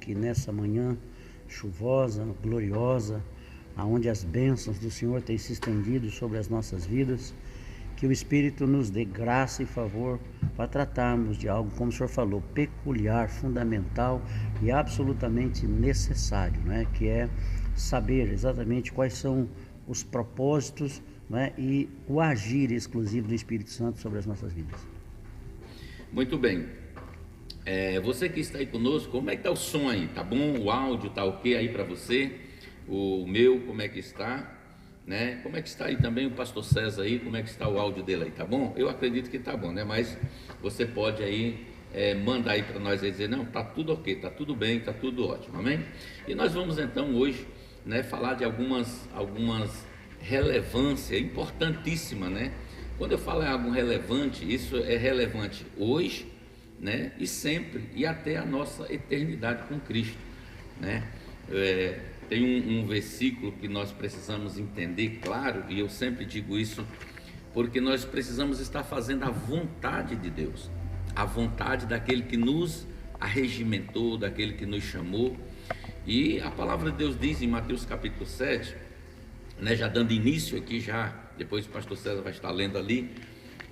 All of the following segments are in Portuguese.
que nessa manhã chuvosa, gloriosa, aonde as bênçãos do Senhor têm se estendido sobre as nossas vidas, que o Espírito nos dê graça e favor para tratarmos de algo, como o Senhor falou, peculiar, fundamental e absolutamente necessário, né? Que é saber exatamente quais são os propósitos, né? E o agir exclusivo do Espírito Santo sobre as nossas vidas. Muito bem. Você que está aí conosco, como é que está o som aí? Tá bom? O áudio tá ok aí para você? O meu, como é que está? Né? Como é que está aí também o pastor César aí? Como é que está o áudio dele aí? Tá bom? Eu acredito que tá bom, né? Mas você pode aí mandar aí para nós aí dizer, não, tá tudo ok, tá tudo bem, tá tudo ótimo, amém? E nós vamos então hoje, né, falar de algumas relevância importantíssima, né? Quando eu falo em algo relevante, isso é relevante hoje, né? E sempre, e até a nossa eternidade com Cristo, né? Tem um versículo que nós precisamos entender, claro, e eu sempre digo isso, porque nós precisamos estar fazendo a vontade de Deus, a vontade daquele que nos arregimentou, daquele que nos chamou. E a palavra de Deus diz em Mateus capítulo 7, né, já dando início aqui, já depois o pastor César vai estar lendo ali,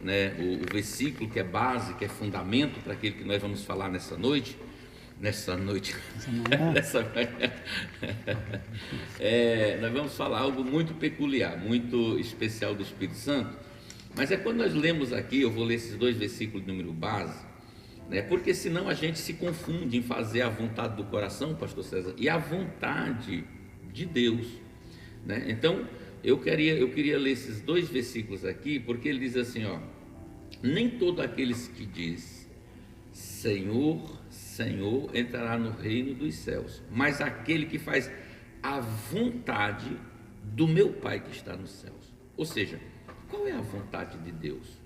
né, o versículo que é base, que é fundamento para aquilo que nós vamos falar nessa noite, nessa manhã, nós vamos falar algo muito peculiar, muito especial do Espírito Santo. Mas quando nós lemos aqui, eu vou ler esses dois versículos de número base, né, porque senão a gente se confunde em fazer a vontade do coração, pastor César, e a vontade de Deus, né? Então eu queria ler esses dois versículos aqui, porque ele diz assim, ó: nem todos aqueles que diz Senhor, Senhor entrará no reino dos céus, mas aquele que faz a vontade do meu Pai que está nos céus. Ou seja, qual é a vontade de Deus?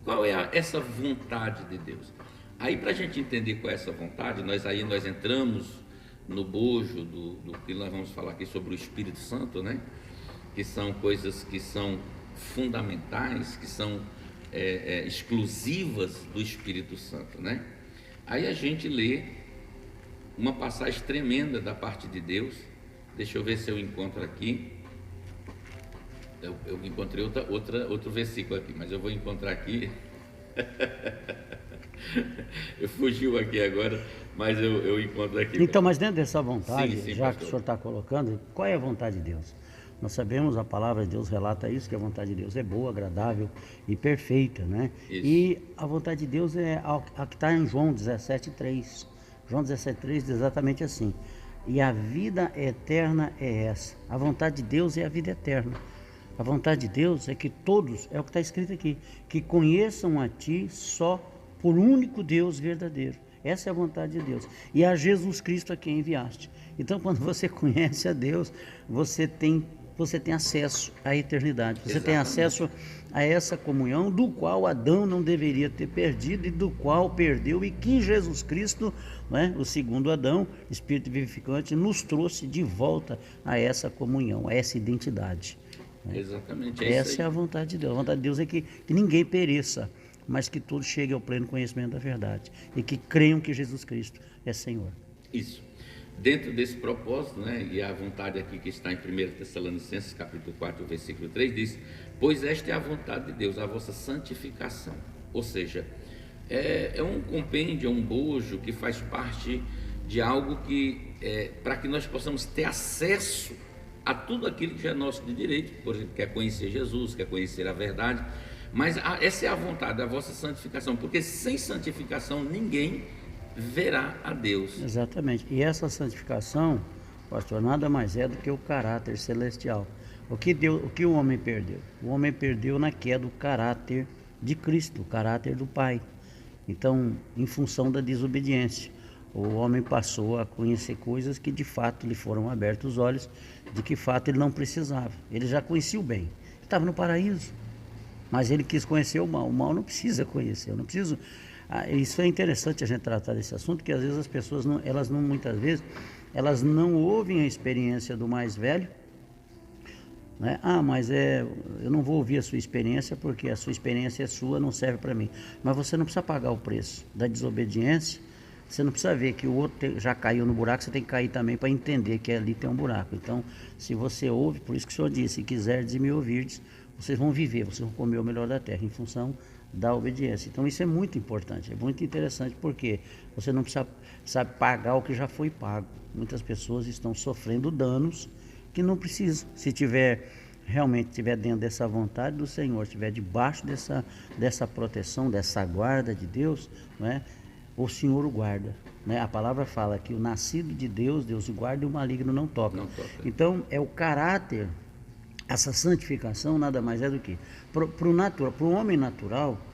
Qual é essa vontade de Deus? Aí, para a gente entender qual é essa vontade, nós entramos no bojo do que nós vamos falar aqui sobre o Espírito Santo, né? Que são coisas que são fundamentais, que são exclusivas do Espírito Santo, né? Aí a gente lê uma passagem tremenda da parte de Deus. Deixa eu ver se eu encontro aqui. Eu encontrei outro versículo aqui, mas eu vou encontrar aqui. Eu fugiu aqui agora, mas eu encontro aqui. Então, mas dentro dessa vontade, sim, já pastor, que o senhor está colocando, qual é a vontade de Deus? Nós sabemos, a palavra de Deus relata isso, que a vontade de Deus é boa, agradável e perfeita, né? Isso. E a vontade de Deus é a que está em João 17,3. João 17,3 diz exatamente assim: e a vida eterna é essa. A vontade de Deus é a vida eterna. A vontade de Deus é que todos, é o que está escrito aqui, que conheçam a Ti só por único Deus verdadeiro. Essa é a vontade de Deus. E a Jesus Cristo a quem enviaste. Então, quando você conhece a Deus, você tem acesso à eternidade. Você tem acesso a essa comunhão do qual Adão não deveria ter perdido e do qual perdeu, e que Jesus Cristo, né, o segundo Adão, Espírito vivificante, nos trouxe de volta a essa comunhão, a essa identidade. Exatamente. Essa é a vontade de Deus. A vontade de Deus é que ninguém pereça, mas que todos cheguem ao pleno conhecimento da verdade e que creiam que Jesus Cristo é Senhor. Isso. Dentro desse propósito, né, e a vontade aqui que está em 1 Tessalonicenses capítulo 4, versículo 3, diz: pois esta é a vontade de Deus, a vossa santificação. Ou seja, é um compêndio, é um bojo que faz parte de algo que, para que nós possamos ter acesso a tudo aquilo que já é nosso de direito. Por exemplo, quer conhecer Jesus, quer conhecer a verdade, mas essa é a vontade, a vossa santificação, porque sem santificação ninguém verá a Deus. Exatamente. E essa santificação, pastor, nada mais é do que o caráter celestial. O que o homem perdeu? O homem perdeu na queda o caráter de Cristo, o caráter do Pai. Então, em função da desobediência, o homem passou a conhecer coisas que de fato lhe foram abertos os olhos, de que fato ele não precisava. Ele já conhecia o bem, ele estava no paraíso, mas ele quis conhecer o mal. O mal não precisa conhecer, eu não preciso. Isso é interessante a gente tratar desse assunto, porque às vezes as pessoas muitas vezes não ouvem a experiência do mais velho, né? Mas eu não vou ouvir a sua experiência porque a sua experiência é sua, não serve para mim. Mas você não precisa pagar o preço da desobediência Você não precisa ver que o outro já caiu no buraco, você tem que cair também para entender que ali tem um buraco. Então, se você ouve, por isso que o Senhor disse, se quiserdes e me ouvirdes, vocês vão viver, vocês vão comer o melhor da terra, em função da obediência. Então, isso é muito importante, é muito interessante, porque você não precisa, sabe, pagar o que já foi pago. Muitas pessoas estão sofrendo danos que não precisam. Se realmente estiver dentro dessa vontade do Senhor, estiver debaixo dessa proteção, dessa guarda de Deus, não é? O Senhor o guarda, né? A palavra fala que o nascido de Deus, Deus o guarda, e o maligno não toca. Não toca. Então, é o caráter, essa santificação nada mais é do que, para o homem natural,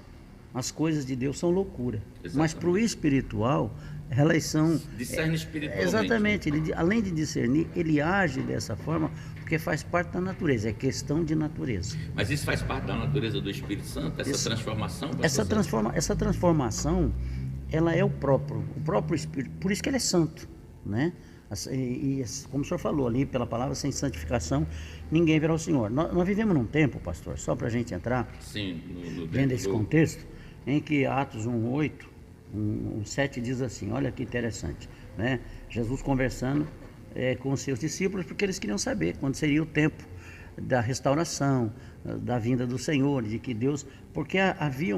as coisas de Deus são loucura. Exatamente. Mas para o espiritual, elas são... Discerne espiritualmente. Exatamente. Além de discernir, ele age dessa forma, porque faz parte da natureza, é questão de natureza. Mas isso faz parte da natureza do Espírito Santo, transformação? Essa transformação, ela é o próprio Espírito, por isso que ele é santo, né? E como o senhor falou ali, pela palavra, sem santificação, ninguém verá o Senhor. Nós vivemos num tempo, pastor, só para a gente entrar, sim, dentro desse contexto, em que Atos 1:8, 1:7 diz assim, olha que interessante, né? Jesus conversando com os seus discípulos, porque eles queriam saber quando seria o tempo da restauração, da vinda do Senhor, de que Deus... Porque havia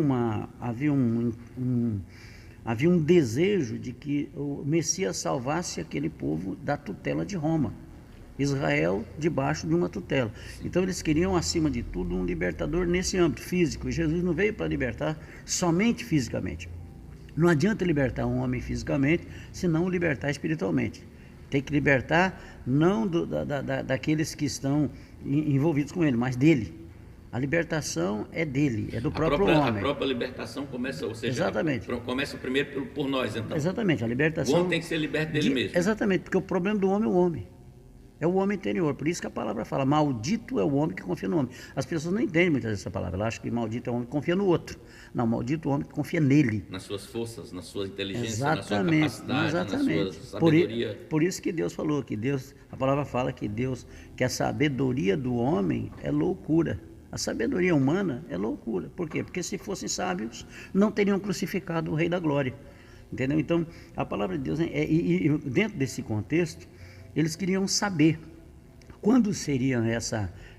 um desejo de que o Messias salvasse aquele povo da tutela de Roma. Israel debaixo de uma tutela. Então eles queriam, acima de tudo, um libertador nesse âmbito físico. E Jesus não veio para libertar somente fisicamente. Não adianta libertar um homem fisicamente, se não o libertar espiritualmente. Tem que libertar não daqueles que estão envolvidos com ele, mas dele. A libertação é dele, é do próprio homem. A própria libertação começa, ou seja, exatamente. Começa primeiro por nós, então. Exatamente, a libertação... O homem tem que ser liberto dele mesmo. Exatamente, porque o problema do homem é o homem. É o homem interior, por isso que a palavra fala, maldito é o homem que confia no homem. As pessoas não entendem muitas vezes essa palavra, elas acham que maldito é o homem que confia no outro. Não, maldito é o homem que confia nele. Nas suas forças, na sua inteligência, exatamente, na sua capacidade, exatamente. Na sua sabedoria. Por isso que Deus falou, a palavra fala que a sabedoria do homem é loucura. A sabedoria humana é loucura. Por quê? Porque se fossem sábios, não teriam crucificado o Rei da Glória. Entendeu? Então, a palavra de Deus, e dentro desse contexto, eles queriam saber quando seria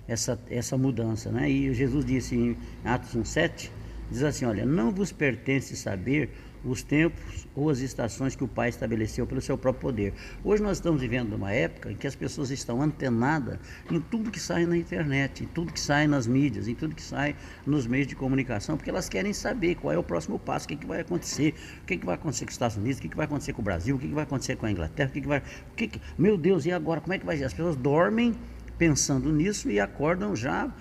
essa mudança, né? E Jesus disse em Atos 1:7, diz assim, olha, não vos pertence saber os tempos ou as estações que o Pai estabeleceu pelo seu próprio poder. Hoje nós estamos vivendo uma época em que as pessoas estão antenadas em tudo que sai na internet, em tudo que sai nas mídias, em tudo que sai nos meios de comunicação, porque elas querem saber qual é o próximo passo, o que vai acontecer, o que vai acontecer com os Estados Unidos, o que vai acontecer com o Brasil, o que vai acontecer com a Inglaterra, meu Deus, e agora, como é que vai ser? As pessoas dormem pensando nisso e acordam, já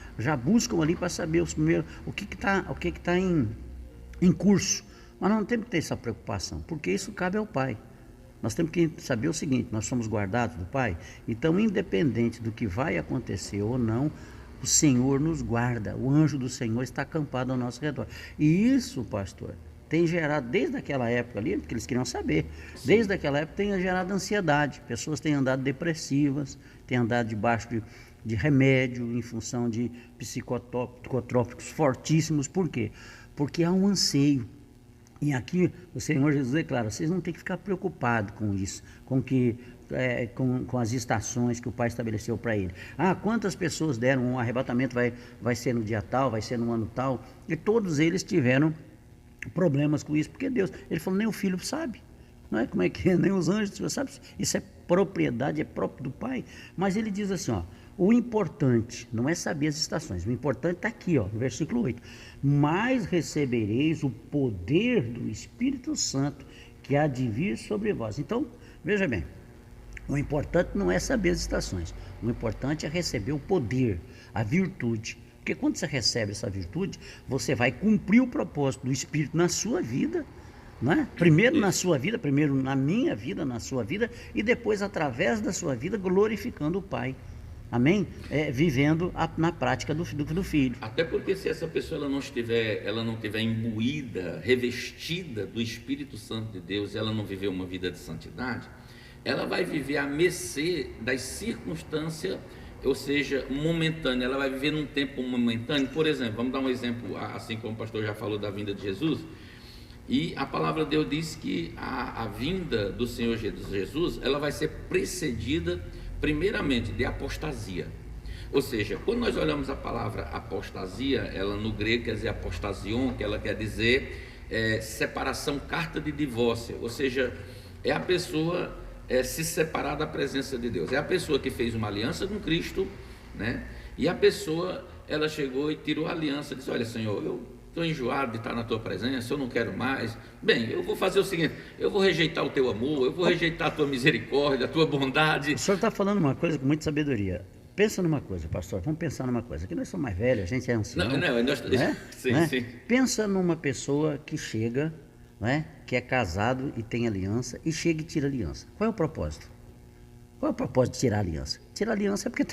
buscam ali para saber o que está em curso. Mas nós não temos que ter essa preocupação, porque isso cabe ao Pai. Nós temos que saber o seguinte, nós somos guardados do Pai, então independente do que vai acontecer ou não, o Senhor nos guarda, o anjo do Senhor está acampado ao nosso redor. E isso, pastor, tem gerado, desde aquela época ali, porque eles queriam saber, desde aquela época tem gerado ansiedade, pessoas têm andado depressivas, têm andado debaixo de remédio, em função de psicotrópicos fortíssimos. Por quê? Porque há um anseio. E aqui o Senhor Jesus declara, vocês não têm que ficar preocupados com isso, com as estações que o Pai estabeleceu para ele. Quantas pessoas deram um arrebatamento, vai ser no dia tal, vai ser no ano tal, e todos eles tiveram problemas com isso, porque Deus, ele falou, nem o filho sabe, não é como é que é, nem os anjos, você sabe, isso é propriedade, é próprio do Pai, mas ele diz assim, o importante não é saber as estações, o importante está aqui, no versículo 8, mas recebereis o poder do Espírito Santo que há de vir sobre vós. Então, veja bem, o importante não é saber as estações, o importante é receber o poder, a virtude, porque quando você recebe essa virtude, você vai cumprir o propósito do Espírito na sua vida, não é? Primeiro na sua vida, primeiro na minha vida, na sua vida, e depois através da sua vida glorificando o Pai. Amém? Vivendo na prática do filho. Até porque se essa pessoa ela não tiver imbuída, revestida do Espírito Santo de Deus, ela não viver uma vida de santidade, ela vai viver à mercê das circunstâncias, ou seja, momentânea. Ela vai viver num tempo momentâneo. Por exemplo, vamos dar um exemplo, assim como o pastor já falou da vinda de Jesus. E a palavra de Deus diz que a vinda do Senhor Jesus, ela vai ser precedida primeiramente de apostasia. Ou seja, quando nós olhamos a palavra apostasia, ela no grego quer dizer apostasion, que ela quer dizer separação, carta de divórcio. Ou seja, é a pessoa se separar da presença de Deus. É a pessoa que fez uma aliança com Cristo, né? E a pessoa, ela chegou e tirou a aliança, disse: olha, Senhor, eu estou enjoado de estar na tua presença, eu não quero mais. Bem, eu vou fazer o seguinte: eu vou rejeitar o teu amor, eu vou rejeitar a tua misericórdia, a tua bondade. O senhor está falando uma coisa com muita sabedoria. Pensa numa coisa, pastor, vamos pensar numa coisa. Aqui nós somos mais velhos, a gente é ancião. Sim. Pensa numa pessoa que chega, que é casado e tem aliança, e chega e tira a aliança. Qual é o propósito? Qual é o propósito de tirar a aliança? Tirar a aliança é porque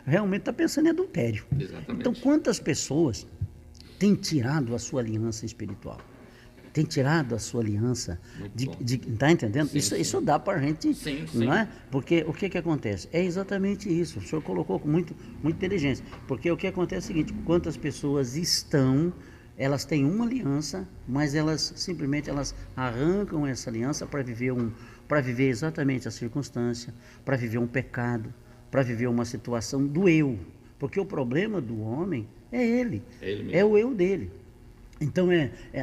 realmente está pensando em adultério. Exatamente. Então, quantas pessoas têm tirado a sua aliança espiritual? Tem tirado a sua aliança, tá entendendo? Sim, isso dá para a gente, sim. Não é? Porque o que acontece? É exatamente isso, o senhor colocou com muita inteligência, porque o que acontece é o seguinte: quantas pessoas elas têm uma aliança, mas elas simplesmente arrancam essa aliança para viver exatamente a circunstância, para viver um pecado, para viver uma situação do eu, porque o problema do homem é ele mesmo. É o eu dele. Então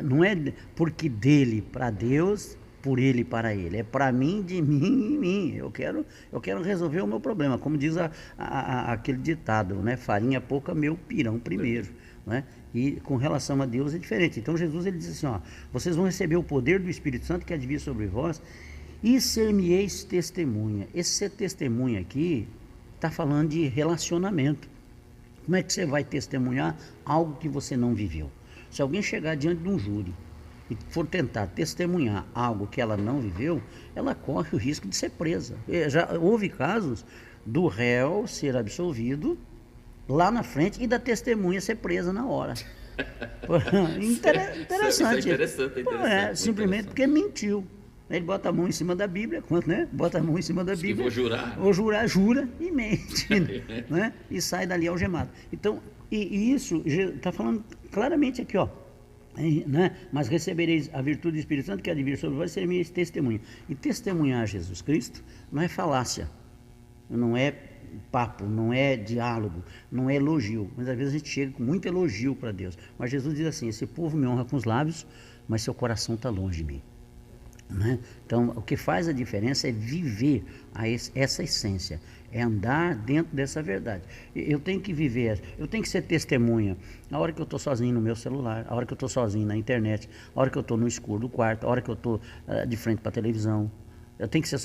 não é porque dele para Deus, por ele para ele, é para mim, de mim e mim. Eu quero resolver o meu problema, como diz aquele ditado, né? Farinha pouca, meu pirão primeiro, né? E com relação a Deus é diferente. Então Jesus, ele diz assim: ó, vocês vão receber o poder do Espírito Santo que há de vir sobre vós e ser-me-eis testemunha. Esse ser testemunha aqui está falando de relacionamento. Como é que você vai testemunhar algo que você não viveu? Se alguém chegar diante de um júri e for tentar testemunhar algo que ela não viveu, ela corre o risco de ser presa. Já houve casos do réu ser absolvido lá na frente e da testemunha ser presa na hora. Interessante. Isso é interessante. Simplesmente porque mentiu. Ele bota a mão em cima da Bíblia, né? Bota a mão em cima da Bíblia. Vou jurar. Vou jurar, jura e mente. Né? E sai dali algemado. Então, e isso está falando claramente aqui, ó. Né? Mas recebereis a virtude do Espírito Santo que há de vir sobre vós e sereis testemunha. E testemunhar Jesus Cristo não é falácia, não é papo, não é diálogo, não é elogio. Mas às vezes a gente chega com muito elogio para Deus. Mas Jesus diz assim: esse povo me honra com os lábios, mas seu coração está longe de mim. Né? Então, o que faz a diferença é viver essa essência, é andar dentro dessa verdade. Eu tenho que viver, eu tenho que ser testemunha a hora que eu estou sozinho no meu celular, a hora que eu estou sozinho na internet, a hora que eu estou no escuro do quarto, a hora que eu estou de frente para a televisão. Eu tenho que ser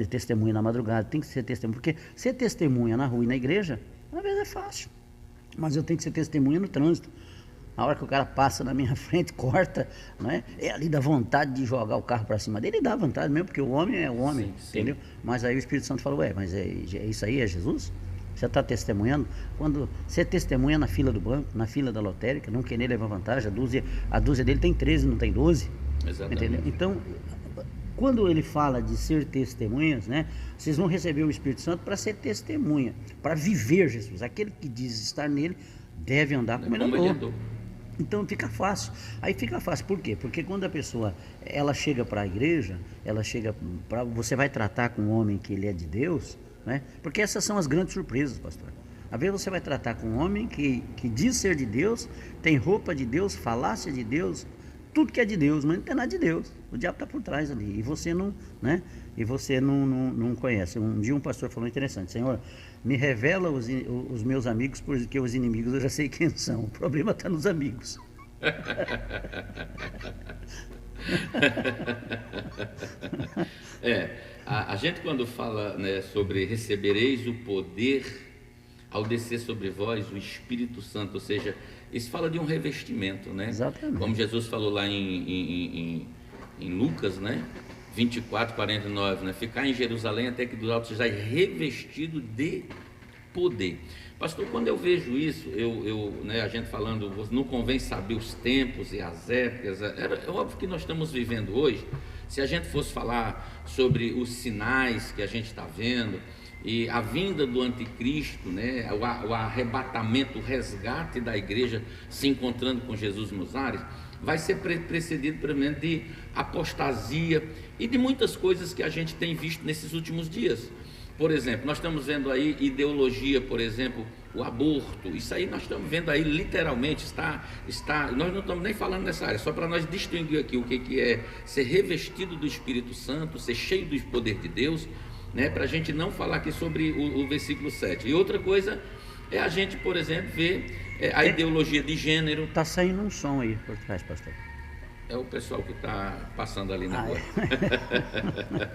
testemunha na madrugada, tenho que ser testemunha, porque ser testemunha na rua e na igreja, às vezes é fácil, mas eu tenho que ser testemunha no trânsito. A hora que o cara passa na minha frente, corta, né? Ali dá vontade de jogar o carro para cima dele, dá vontade mesmo, porque o homem é o homem, sim. entendeu? Mas aí o Espírito Santo falou: mas é isso aí, é Jesus? Você está testemunhando? Quando você testemunha na fila do banco, na fila da lotérica, não querer levar vantagem, a dúzia dele tem 13, não tem 12. Exatamente. Entendeu? Então, quando ele fala de ser testemunhas, né? Vocês vão receber o Espírito Santo para ser testemunha, para viver Jesus. Aquele que diz estar nele deve andar como ele andou. Então fica fácil. Aí fica fácil. Por quê? Porque quando a pessoa ela chega para a igreja, você vai tratar com um homem que ele é de Deus, né? Porque essas são as grandes surpresas, pastor. Às vezes você vai tratar com um homem que diz ser de Deus, tem roupa de Deus, falácia de Deus, tudo que é de Deus, mas não tem nada de Deus. O diabo está por trás ali. E você não, né? E você não conhece. Um dia um pastor falou interessante: Senhor, me revela os meus amigos, porque os inimigos eu já sei quem são. O problema está nos amigos. A gente quando fala, né, sobre recebereis o poder ao descer sobre vós o Espírito Santo, ou seja, isso fala de um revestimento, né? Exatamente. Como Jesus falou lá em Lucas, né? 24, 49, né? Ficar em Jerusalém até que do alto sejais revestido de poder. Pastor, quando eu vejo isso, né, a gente falando, não convém saber os tempos e as épocas, é óbvio que nós estamos vivendo hoje. Se a gente fosse falar sobre os sinais que a gente está vendo, e a vinda do anticristo, né, o arrebatamento, o resgate da igreja se encontrando com Jesus nos ares, vai ser precedido primeiro de apostasia e de muitas coisas que a gente tem visto nesses últimos dias. Por exemplo, nós estamos vendo aí ideologia, por exemplo, o aborto, isso aí nós estamos vendo aí literalmente, nós não estamos nem falando nessa área, só para nós distinguir aqui o que é ser revestido do Espírito Santo, ser cheio do poder de Deus, né, para a gente não falar aqui sobre o versículo 7. E outra coisa é a gente, por exemplo, ver a ideologia de gênero. Está saindo um som aí por trás, pastor. É o pessoal que está passando ali na rua.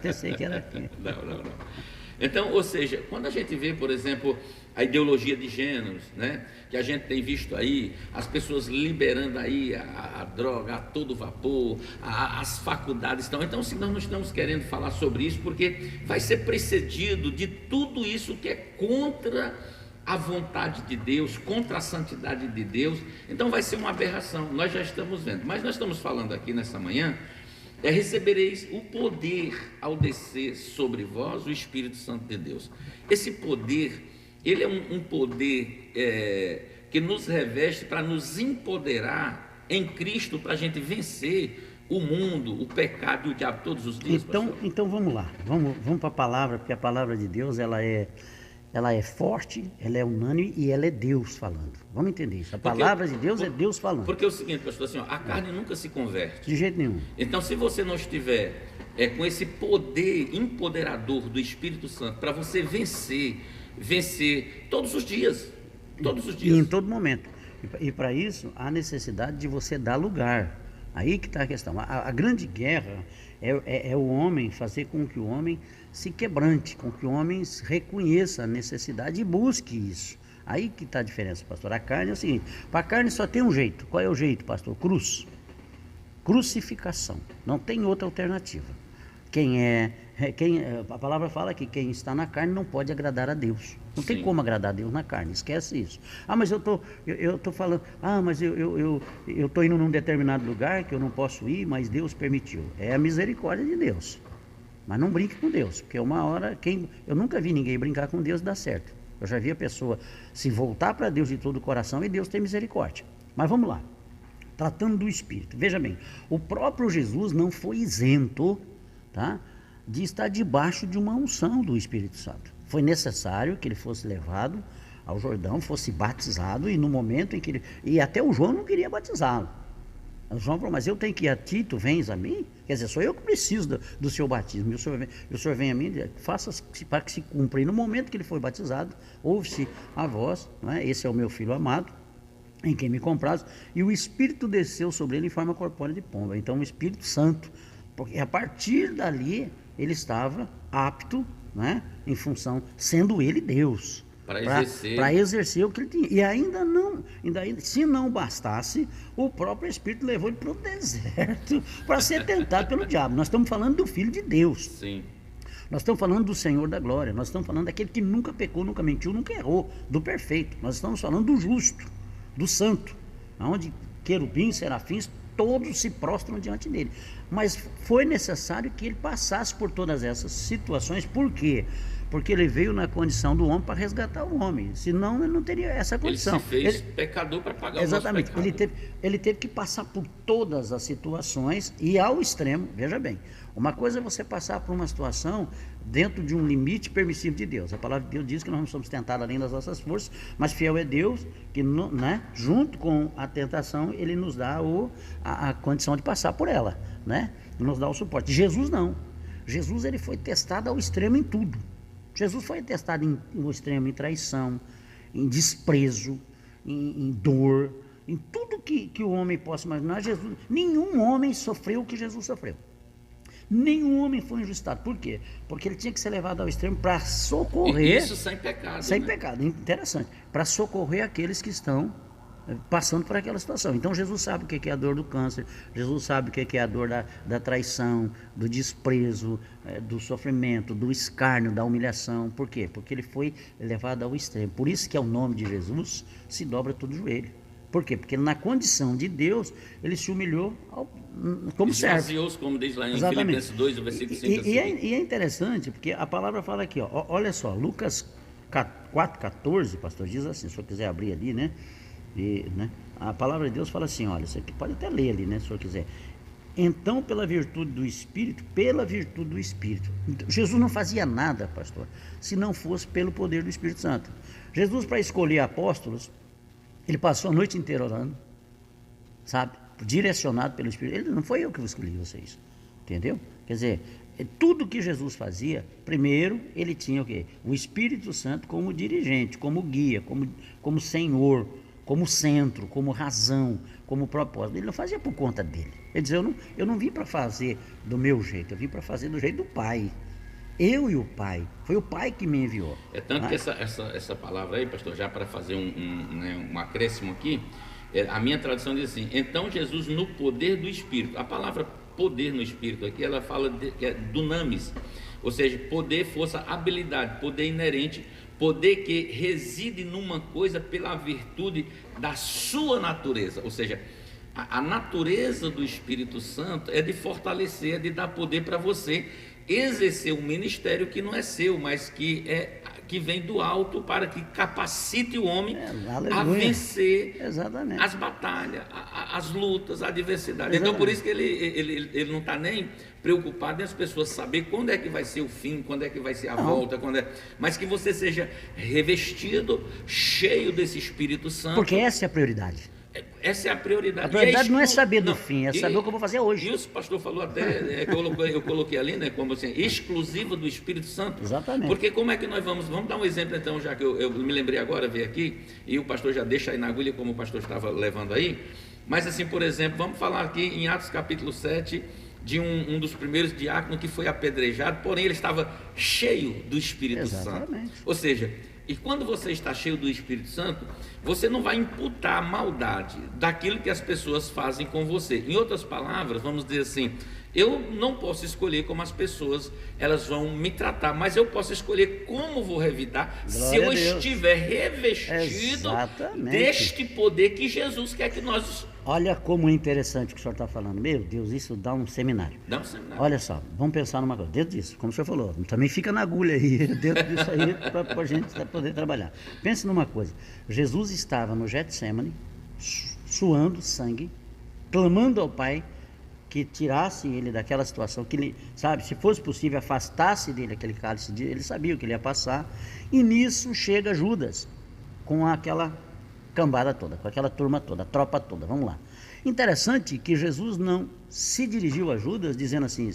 Pensei que era aqui. Não. Então, ou seja, quando a gente vê, por exemplo, a ideologia de gêneros, né, que a gente tem visto aí, as pessoas liberando aí a droga a todo vapor, as faculdades estão. Então, se nós não estamos querendo falar sobre isso, porque vai ser precedido de tudo isso que é contra a vontade de Deus, contra a santidade de Deus, então vai ser uma aberração, nós já estamos vendo, mas nós estamos falando aqui nessa manhã, recebereis o poder ao descer sobre vós o Espírito Santo de Deus. Esse poder, ele é um poder que nos reveste para nos empoderar em Cristo, para a gente vencer o mundo, o pecado e o diabo todos os dias. Então vamos lá, vamos para a palavra, porque a palavra de Deus ela é forte, ela é unânime e ela é Deus falando. Vamos entender isso. A palavra de Deus é Deus falando. Porque é o seguinte, pastor, assim, a carne nunca se converte. De jeito nenhum. Então, se você não estiver com esse poder empoderador do Espírito Santo para você vencer todos os dias. E em todo momento. E para isso, há necessidade de você dar lugar. Aí que está a questão. A grande guerra é o homem fazer com que o homem se quebrante, com que o homem reconheça a necessidade e busque isso. Aí que está a diferença, pastor. A carne é o seguinte, para a carne só tem um jeito. Qual é o jeito, pastor? Crucificação. Não tem outra alternativa. A palavra fala que quem está na carne não pode agradar a Deus. Não tem como agradar a Deus na carne, esquece isso. Mas eu tô falando, mas eu estou indo num determinado lugar que eu não posso ir, mas Deus permitiu. É a misericórdia de Deus. Mas não brinque com Deus, porque uma hora, eu nunca vi ninguém brincar com Deus e dar certo. Eu já vi a pessoa se voltar para Deus de todo o coração e Deus tem misericórdia. Mas vamos lá, tratando do Espírito. Veja bem, o próprio Jesus não foi isento, tá, de estar debaixo de uma unção do Espírito Santo. Foi necessário que ele fosse levado ao Jordão, fosse batizado, e no momento em que ele... E até o João não queria batizá-lo. O João falou, mas eu tenho que ir a ti, tu vens a mim? Quer dizer, sou eu que preciso do seu batismo. E o senhor vem a mim, faça para que se cumpra. E no momento que ele foi batizado, ouve-se a voz, não é? Esse é o meu filho amado, em quem me compraz. E o Espírito desceu sobre ele em forma corpórea de pomba. Então o Espírito Santo, porque a partir dali ele estava apto, né, em função, sendo ele Deus, para exercer o que ele tinha. E ainda se não bastasse, o próprio Espírito levou ele para o deserto para ser tentado pelo diabo. Nós estamos falando do Filho de Deus. Sim. Nós estamos falando do Senhor da glória. Nós estamos falando daquele que nunca pecou, nunca mentiu, nunca errou, do perfeito. Nós estamos falando do justo, do santo, onde querubins, serafins, todos se prostram diante dele. Mas foi necessário que ele passasse por todas essas situações. Por quê? Porque ele veio na condição do homem para resgatar o homem. Senão ele não teria essa condição. Ele se fez pecador para pagar o nosso pecado. Exatamente. Ele teve que passar por todas as situações e ao extremo. Veja bem, uma coisa é você passar por uma situação dentro de um limite permissivo de Deus. A palavra de Deus diz que nós não somos tentados além das nossas forças, mas fiel é Deus que, né, junto com a tentação, ele nos dá a condição de passar por ela, né? Nos dá o suporte. Jesus não. Jesus ele foi testado ao extremo em tudo. Jesus foi testado no extremo em traição, em desprezo, em dor, em tudo que o homem possa imaginar. Nenhum homem sofreu o que Jesus sofreu. Nenhum homem foi injustado. Por quê? Porque ele tinha que ser levado ao extremo para socorrer. Isso sem pecado. Sem pecado, interessante. Para socorrer aqueles que estão passando por aquela situação. Então Jesus sabe o que é a dor do câncer, Jesus sabe o que é a dor da traição, do desprezo, do sofrimento, do escárnio, da humilhação. Por quê? Porque ele foi levado ao extremo. Por isso que é o nome de Jesus se dobra todo o joelho. Por quê? Porque na condição de Deus, ele se humilhou como servo. Esvaziou-se, como diz lá em Filipenses 2, o versículo 5. E é interessante, porque a palavra fala aqui, olha só, Lucas 4,14, pastor, diz assim, se eu quiser abrir ali, né? A palavra de Deus fala assim, olha, você pode até ler ali, né, se o senhor quiser. Então, pela virtude do Espírito, Jesus não fazia nada, pastor, se não fosse pelo poder do Espírito Santo. Jesus, para escolher apóstolos, ele passou a noite inteira orando, sabe? Direcionado pelo Espírito. Ele não foi eu que escolhi vocês, entendeu? Quer dizer, tudo que Jesus fazia, primeiro, ele tinha o quê? O Espírito Santo como dirigente, como guia, como Senhor, como centro, como razão, como propósito. Ele não fazia por conta dele. Ele dizia, eu não vim para fazer do meu jeito, eu vim para fazer do jeito do Pai. Eu e o Pai. Foi o Pai que me enviou. É tanto que essa palavra aí, pastor, já para fazer um acréscimo aqui, a minha tradução diz assim, então Jesus no poder do Espírito. A palavra poder no Espírito aqui, ela fala que é dunamis, ou seja, poder, força, habilidade, poder inerente, poder que reside numa coisa pela virtude da sua natureza, ou seja, a natureza do Espírito Santo é de fortalecer, é de dar poder para você exercer um ministério que não é seu, mas que vem do alto para que capacite o homem a vencer as batalhas, as lutas, a adversidade. Então, por isso que ele não está nem preocupado em as pessoas saber quando é que vai ser o fim, quando é que vai ser a volta, mas que você seja revestido, cheio desse Espírito Santo. Porque essa é a prioridade. Essa é a prioridade. A prioridade não é saber do fim, é saber o que eu vou fazer hoje. E o pastor falou até, eu coloquei ali, né, como assim, exclusiva do Espírito Santo. Exatamente. Porque como é que nós vamos dar um exemplo então, já que eu me lembrei agora, veio aqui, e o pastor já deixa aí na agulha como o pastor estava levando aí, mas assim, por exemplo, vamos falar aqui em Atos capítulo 7, de um dos primeiros diáconos que foi apedrejado, porém ele estava cheio do Espírito Santo. Ou seja, e quando você está cheio do Espírito Santo, você não vai imputar a maldade daquilo que as pessoas fazem com você. Em outras palavras, vamos dizer assim, eu não posso escolher como as pessoas elas vão me tratar, mas eu posso escolher como vou revidar se eu estiver revestido deste poder que Jesus quer que nós... Olha como é interessante o que o senhor está falando. Meu Deus, isso dá um seminário. Dá um seminário. Olha só, vamos pensar numa coisa. Dentro disso, como o senhor falou, também fica na agulha aí, dentro disso aí, para a gente poder trabalhar. Pense numa coisa. Jesus estava no Getsemane, suando sangue, clamando ao Pai que tirasse ele daquela situação, que ele, sabe, se fosse possível, afastasse dele aquele cálice, ele sabia o que ele ia passar. E nisso chega Judas, com aquela cambada toda, com aquela turma toda, a tropa toda, vamos lá. Interessante que Jesus não se dirigiu a Judas dizendo assim,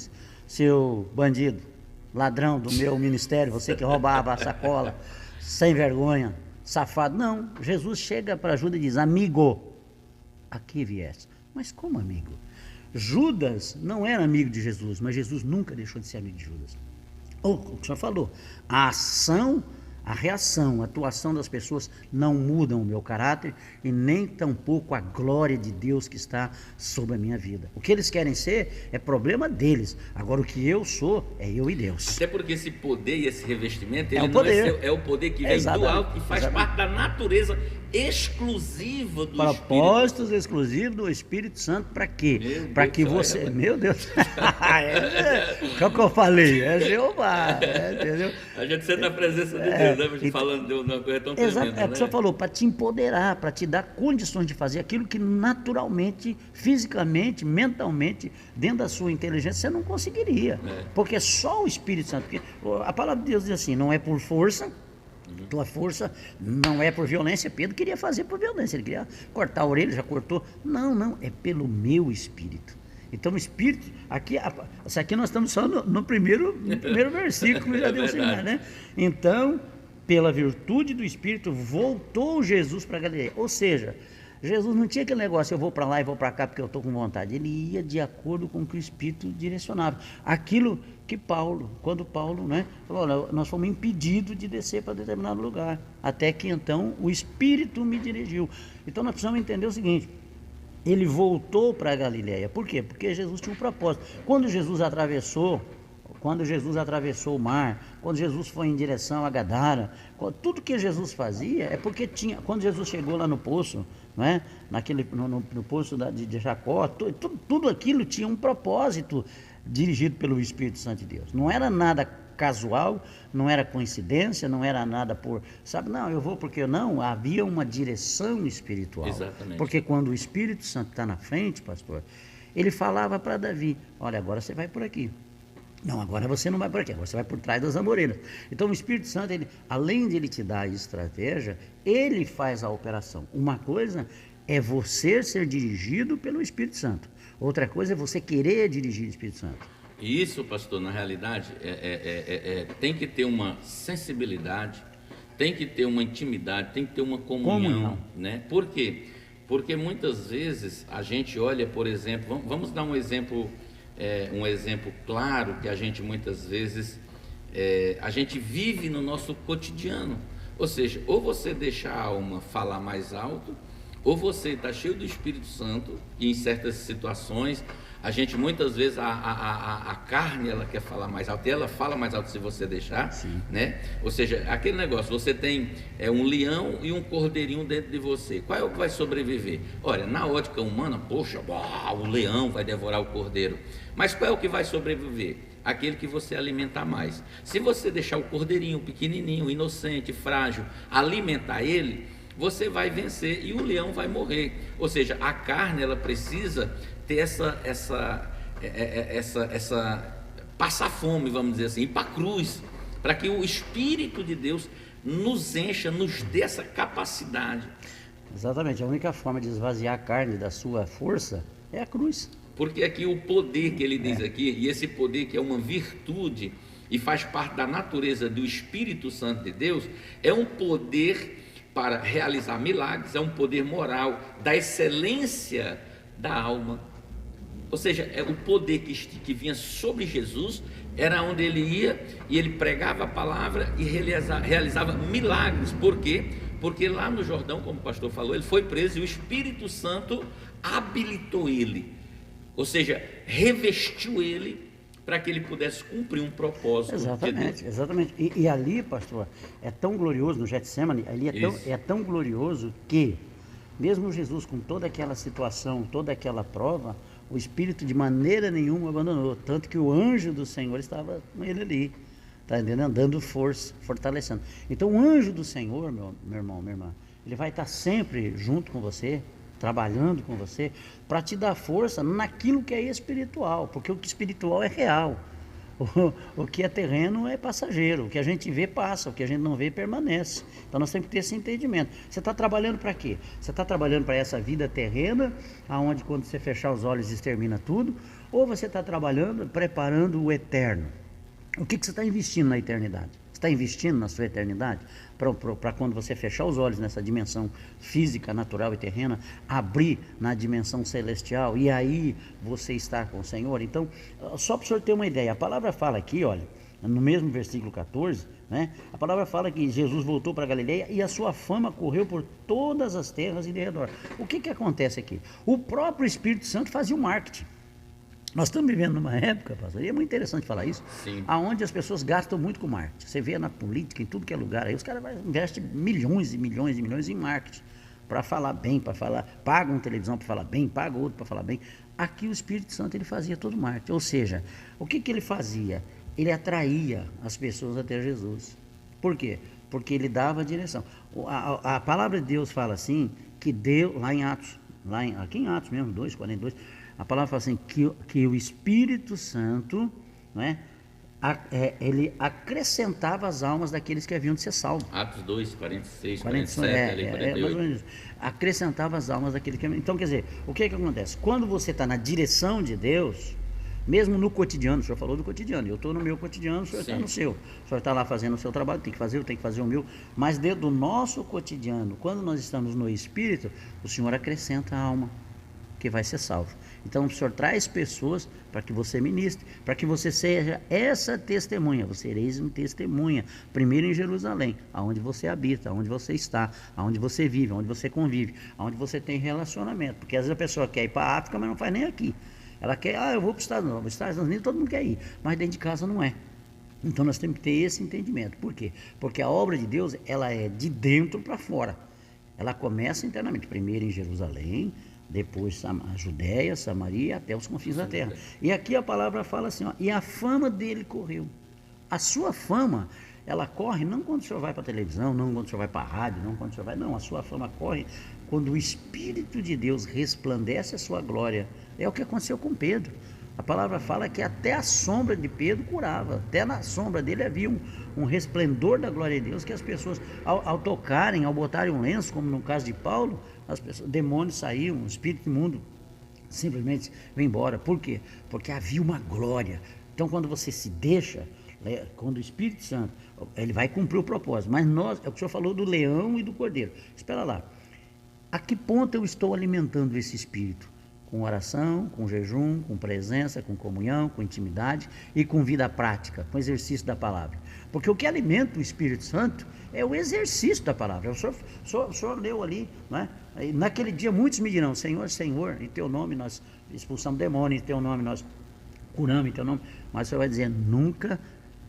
seu bandido, ladrão do meu ministério, você que roubava a sacola, sem vergonha, safado. Não, Jesus chega para Judas e diz, amigo, aqui vieste. Mas como amigo? Judas não era amigo de Jesus, mas Jesus nunca deixou de ser amigo de Judas. Ou, o que o senhor falou, a ação, a reação, a atuação das pessoas não mudam o meu caráter e nem tampouco a glória de Deus que está sobre a minha vida. O que eles querem ser é problema deles. Agora o que eu sou é eu e Deus. Até porque esse poder e esse revestimento, ele é o poder. É o poder que vem do alto e faz parte da natureza exclusiva do propósitos exclusivos do Espírito Santo. Para quê? Para que você... Meu Deus! É o que eu falei, é Jeová, entendeu? A gente sente a presença de Deus, né? Falando de uma coisa tão tremenda, é o que o senhor falou, para te empoderar, para te dar condições de fazer aquilo que naturalmente, fisicamente, mentalmente, dentro da sua inteligência, você não conseguiria. Porque só o Espírito Santo... Porque a palavra de Deus diz assim, não é por força, tua força não é por violência. Pedro queria fazer por violência, ele queria cortar a orelha, já cortou. Não, é pelo meu Espírito. Então o Espírito, aqui nós estamos só no primeiro versículo, já deu sinal, né? Então, pela virtude do Espírito, voltou Jesus para Galileia. Ou seja, Jesus não tinha aquele negócio, eu vou para lá e vou para cá porque eu estou com vontade. Ele ia de acordo com o que o Espírito direcionava. Aquilo que quando Paulo, né, falou, nós fomos impedidos de descer para determinado lugar, até que então o Espírito me dirigiu. Então nós precisamos entender o seguinte, ele voltou para a Galileia. Por quê? Porque Jesus tinha um propósito. Quando Jesus atravessou o mar, quando Jesus foi em direção a Gadara, tudo que Jesus fazia é porque quando Jesus chegou lá no poço, não é? no poço de Jacó, tudo aquilo tinha um propósito dirigido pelo Espírito Santo de Deus. Não era nada casual, não era coincidência, não era nada por, sabe, não, eu vou porque não, havia uma direção espiritual. Exatamente. Porque quando o Espírito Santo está na frente, pastor, ele falava para Davi, olha, agora você vai por aqui. Não, agora você não vai por aqui, agora você vai por trás das amoreiras. Então o Espírito Santo, ele, além de ele te dar a estratégia, ele faz a operação. Uma coisa é você ser dirigido pelo Espírito Santo. Outra coisa é você querer dirigir o Espírito Santo. E isso, pastor, na realidade, tem que ter uma sensibilidade, tem que ter uma intimidade, tem que ter uma comunhão. Né? Por quê? Porque muitas vezes a gente olha, por exemplo, vamos dar um exemplo claro que a gente muitas vezes, a gente vive no nosso cotidiano. Ou seja, ou você deixa a alma falar mais alto, ou você está cheio do Espírito Santo, e em certas situações, a gente muitas vezes, a carne, ela quer falar mais alto, e ela fala mais alto se você deixar, né? Ou seja, aquele negócio, você tem um leão e um cordeirinho dentro de você, qual é o que vai sobreviver? Olha, na ótica humana, poxa, o leão vai devorar o cordeiro, mas qual é o que vai sobreviver? Aquele que você alimentar mais. Se você deixar o cordeirinho pequenininho, inocente, frágil, alimentar ele, você vai vencer e o leão vai morrer. Ou seja, a carne, ela precisa ter essa passar fome, vamos dizer assim, ir para a cruz, para que o Espírito de Deus nos encha, nos dê essa capacidade. Exatamente, a única forma de esvaziar a carne da sua força é a cruz. Porque aqui o poder que ele diz aqui, e esse poder que é uma virtude e faz parte da natureza do Espírito Santo de Deus, é um poder para realizar milagres, é um poder moral, da excelência da alma. Ou seja, o poder que vinha sobre Jesus, era onde ele ia e ele pregava a palavra e realizava milagres. Por quê? Porque lá no Jordão, como o pastor falou, ele foi preso e o Espírito Santo habilitou ele. Ou seja, revestiu ele para que ele pudesse cumprir um propósito. Exatamente, exatamente. E ali, pastor, é tão glorioso no Getsemane, ali é tão glorioso que, mesmo Jesus com toda aquela situação, toda aquela prova, o Espírito de maneira nenhuma abandonou, tanto que o anjo do Senhor estava com ele ali, está entendendo? Dando força, fortalecendo. Então o anjo do Senhor, meu irmão, minha irmã, ele vai estar sempre junto com você, trabalhando com você, para te dar força naquilo que é espiritual, porque o que é espiritual é real, o que é terreno é passageiro, o que a gente vê passa, o que a gente não vê permanece. Então nós temos que ter esse entendimento. Você está trabalhando para quê? Você está trabalhando para essa vida terrena, aonde quando você fechar os olhos extermina tudo, ou você está trabalhando, preparando o eterno? O que você está investindo na eternidade? Você está investindo na sua eternidade? Para quando você fechar os olhos nessa dimensão física, natural e terrena, abrir na dimensão celestial e aí você estar com o Senhor. Então, só para o senhor ter uma ideia, a palavra fala aqui, olha, no mesmo versículo 14, né, a palavra fala que Jesus voltou para Galileia e a sua fama correu por todas as terras e de redor. O que acontece aqui? O próprio Espírito Santo fazia o marketing. Nós estamos vivendo numa época, pastor, e é muito interessante falar isso, aonde as pessoas gastam muito com marketing. Você vê na política, em tudo que é lugar, aí os caras investem milhões e milhões e milhões em marketing, para falar bem, pagam televisão para falar bem, pagam outro para falar bem. Aqui o Espírito Santo, ele fazia todo o marketing, ou seja, o que ele fazia? Ele atraía as pessoas até Jesus. Por quê? Porque ele dava a direção. A palavra de Deus fala assim, que Deus, lá em Atos, aqui em Atos mesmo, 2:42, a palavra fala assim, que o Espírito Santo, né, ele acrescentava as almas daqueles que haviam de ser salvos. Atos 2, 46, 47, 48. Acrescentava as almas daqueles que... Então, quer dizer, o que acontece? Quando você está na direção de Deus, mesmo no cotidiano, o senhor falou do cotidiano, eu estou no meu cotidiano, o senhor está no seu. O senhor está lá fazendo o seu trabalho, tem que fazer, eu tenho que fazer o meu. Mas dentro do nosso cotidiano, quando nós estamos no Espírito, o Senhor acrescenta a alma que vai ser salvo. Então o Senhor traz pessoas para que você ministre, para que você seja essa testemunha. Você sereis uma testemunha, primeiro em Jerusalém, aonde você habita, aonde você está, aonde você vive, aonde você convive, aonde você tem relacionamento. Porque às vezes a pessoa quer ir para a África, mas não faz nem aqui. Ela quer, eu vou para os Estados Unidos, todo mundo quer ir, mas dentro de casa não é. Então nós temos que ter esse entendimento. Por quê? Porque a obra de Deus, ela é de dentro para fora. Ela começa internamente, primeiro em Jerusalém, depois a Judéia, Samaria, até os confins da terra. E aqui a palavra fala assim, ó, e a fama dele correu. a sua fama, ela corre não quando o senhor vai para a televisão, não quando o senhor vai para a rádio, não quando o senhor vai... Não, a sua fama corre quando o Espírito de Deus resplandece a sua glória. É o que aconteceu com Pedro. A palavra fala que até a sombra de Pedro curava. Até na sombra dele havia um resplendor da glória de Deus, que as pessoas, ao tocarem, ao botarem um lenço, como no caso de Paulo, as pessoas, demônios saíam, o espírito imundo simplesmente vem embora. Por quê? Porque havia uma glória. Então, quando você se deixa, quando o Espírito Santo, ele vai cumprir o propósito. Mas nós, é o que o senhor falou do leão e do cordeiro. Espera lá. A que ponto eu estou alimentando esse espírito? Com oração, com jejum, com presença, com comunhão, com intimidade e com vida prática, com exercício da palavra. Porque o que alimenta o Espírito Santo é o exercício da palavra. O senhor leu ali, né? Naquele dia muitos me dirão, Senhor, Senhor, em teu nome nós expulsamos demônios, em teu nome nós curamos, em teu nome. Mas o senhor vai dizer, nunca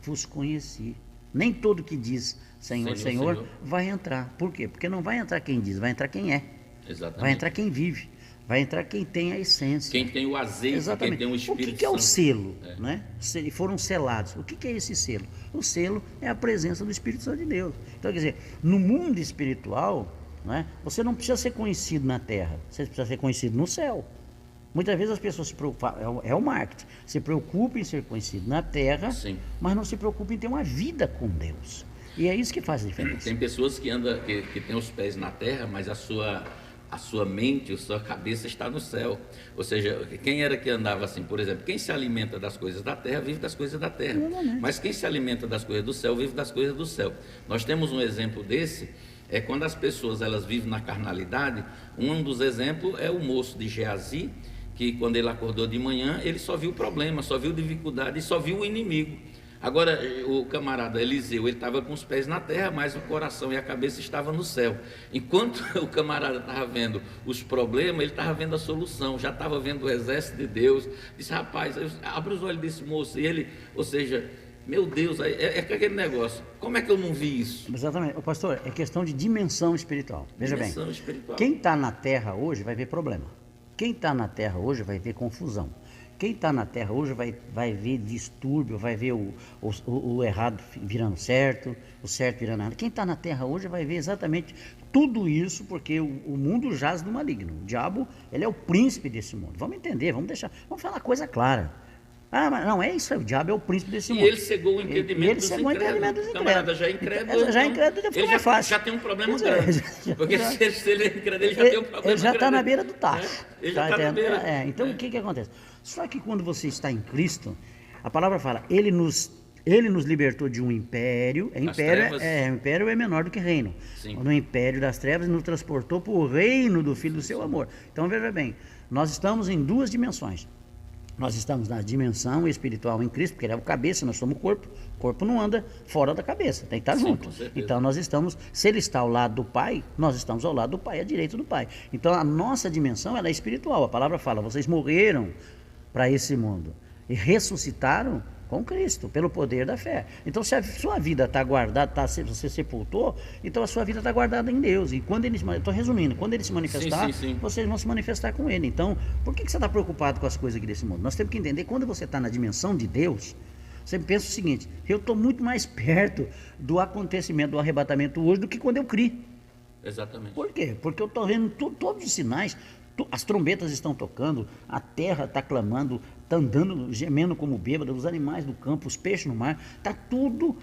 vos conheci. Nem todo que diz Senhor, Senhor, vai entrar. Por quê? Porque não vai entrar quem diz, vai entrar quem é. Exatamente. Vai entrar quem vive. Vai entrar quem tem a essência. Quem tem o azeite, exatamente. Quem tem o Espírito O que é o selo? É. Né? Foram selados. O que é esse selo? O selo é a presença do Espírito Santo de Deus. Então, quer dizer, no mundo espiritual, né, você não precisa ser conhecido na terra, você precisa ser conhecido no céu. Muitas vezes as pessoas se preocupam, é o marketing, se preocupam em ser conhecido na terra, sim, mas não se preocupam em ter uma vida com Deus. E é isso que faz a diferença. Tem pessoas que têm os pés na terra, mas a sua mente, a sua cabeça está no céu. Ou seja, quem era que andava assim? Por exemplo, quem se alimenta das coisas da terra, vive das coisas da terra. Mas quem se alimenta das coisas do céu, vive das coisas do céu. Nós temos um exemplo desse, é quando as pessoas elas vivem na carnalidade. Um dos exemplos é o moço de Geazi, que quando ele acordou de manhã, ele só viu problema, só viu dificuldade e só viu o inimigo. Agora, o camarada Eliseu, ele estava com os pés na terra, mas o coração e a cabeça estavam no céu. Enquanto o camarada estava vendo os problemas, ele estava vendo a solução, já estava vendo o exército de Deus. Disse, rapaz, abre os olhos desse moço. E ele, ou seja, meu Deus, é aquele negócio, como é que eu não vi isso? Exatamente, pastor, é questão de dimensão espiritual. Veja bem, espiritual. Quem está na terra hoje vai ver problema. Quem está na terra hoje vai ver confusão. Quem está na terra hoje vai ver distúrbio, vai ver o errado virando certo, o certo virando errado. Quem está na terra hoje vai ver exatamente tudo isso, porque o mundo jaz do maligno. O diabo, ele é o príncipe desse mundo. Vamos entender, vamos falar coisa clara. Ah, mas não é isso, o diabo é o príncipe desse mundo. E ele cegou o entendimento dos incrédulos. O camarada já é incrédulo. Já é incrédulo, ele mais fácil. Já tem um problema grande. Porque se ele é incrédulo, ele já tem um problema grande. Ele já está na beira do tacho. Ele já está na beira. Então, o que acontece? Só que quando você está em Cristo, a palavra fala, Ele nos libertou de um império. Império é menor do que reino. Sim. No império das trevas, nos transportou para o reino do Filho do seu amor. Então, veja bem, nós estamos em duas dimensões. Nós estamos na dimensão espiritual em Cristo, porque ele é o cabeça, nós somos o corpo. O corpo não anda fora da cabeça, tem que estar junto. Então nós estamos, se ele está ao lado do Pai, nós estamos ao lado do Pai, à direita do Pai. Então a nossa dimensão ela é espiritual. A palavra fala, vocês morreram para esse mundo e ressuscitaram com Cristo, pelo poder da fé. Então, se a sua vida está guardada, você sepultou, então a sua vida está guardada em Deus. E quando ele, estou resumindo, quando ele se manifestar, vocês vão se manifestar com ele. Então, por que você está preocupado com as coisas aqui desse mundo? Nós temos que entender, quando você está na dimensão de Deus, você pensa o seguinte, eu estou muito mais perto do acontecimento do arrebatamento hoje do que quando eu criei. Exatamente. Por quê? Porque eu estou vendo todos os sinais, as trombetas estão tocando, a terra está clamando, está andando, gemendo como bêbado, os animais do campo, os peixes no mar, está tudo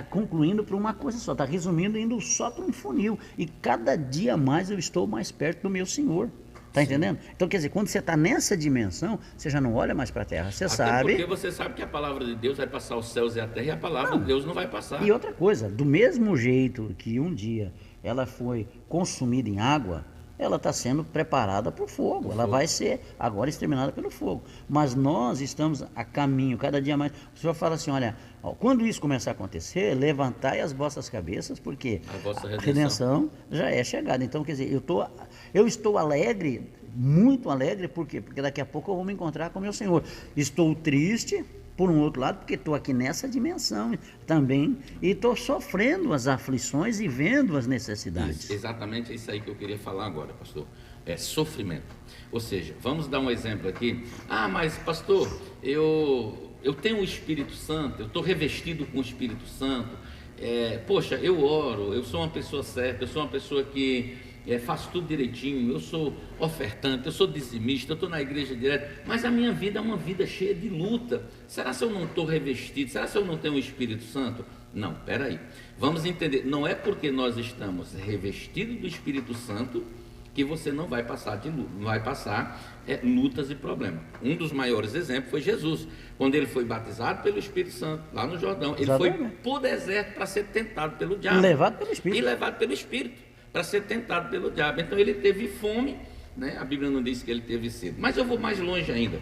concluindo para uma coisa só, está resumindo, indo só para um funil. E cada dia mais eu estou mais perto do meu Senhor. Está entendendo? Então, quer dizer, quando você está nessa dimensão, você já não olha mais para a terra, você sabe... porque você sabe que a palavra de Deus vai passar os céus e a terra, e a palavra de Deus não vai passar. E outra coisa, do mesmo jeito que um dia ela foi consumida em água, ela está sendo preparada para o fogo. Ela vai ser agora exterminada pelo fogo. Mas nós estamos a caminho, cada dia mais. O Senhor fala assim, olha, quando isso começar a acontecer, levantai as vossas cabeças, porque a redenção já é chegada. Então, quer dizer, eu estou alegre, muito alegre, por quê? Porque daqui a pouco eu vou me encontrar com o meu Senhor. Estou triste, por um outro lado, porque estou aqui nessa dimensão também, e estou sofrendo as aflições e vendo as necessidades. Exatamente isso aí que eu queria falar agora, pastor. É sofrimento. Ou seja, vamos dar um exemplo aqui. Ah, mas pastor, eu eu tenho o Espírito Santo, eu estou revestido com o Espírito Santo, poxa, eu oro, eu sou uma pessoa certa, eu sou uma pessoa que faço tudo direitinho, eu sou ofertante, eu sou dizimista, eu estou na igreja direto, mas a minha vida é uma vida cheia de luta. Será se eu não estou revestido? Será se eu não tenho o Espírito Santo? Não, peraí, vamos entender, não é porque nós estamos revestidos do Espírito Santo que você não vai passar lutas e problemas. Um dos maiores exemplos foi Jesus, quando ele foi batizado pelo Espírito Santo, lá no Jordão, ele foi para o deserto para ser tentado pelo diabo, levado pelo Espírito, para ser tentado pelo diabo. Então ele teve fome, né? A Bíblia não diz que ele teve sede, mas eu vou mais longe ainda.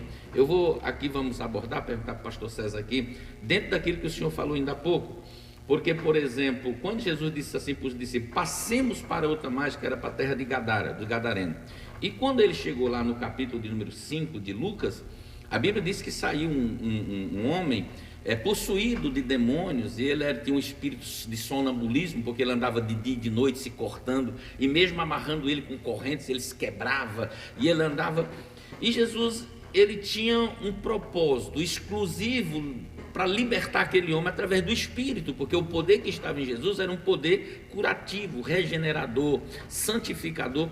Vamos abordar, perguntar para o pastor César aqui, dentro daquilo que o senhor falou ainda há pouco. Porque, por exemplo, quando Jesus disse assim para os discípulos, passemos para outra margem, que era para a terra de Gadara, do Gadareno. E quando ele chegou lá no capítulo de número 5 de Lucas, a Bíblia diz que saiu um homem possuído de demônios, e ele tinha um espírito de sonambulismo, porque ele andava de dia e de noite se cortando, e mesmo amarrando ele com correntes, ele se quebrava, e ele andava. E Jesus, ele tinha um propósito exclusivo para libertar aquele homem através do Espírito, porque o poder que estava em Jesus era um poder curativo, regenerador, santificador,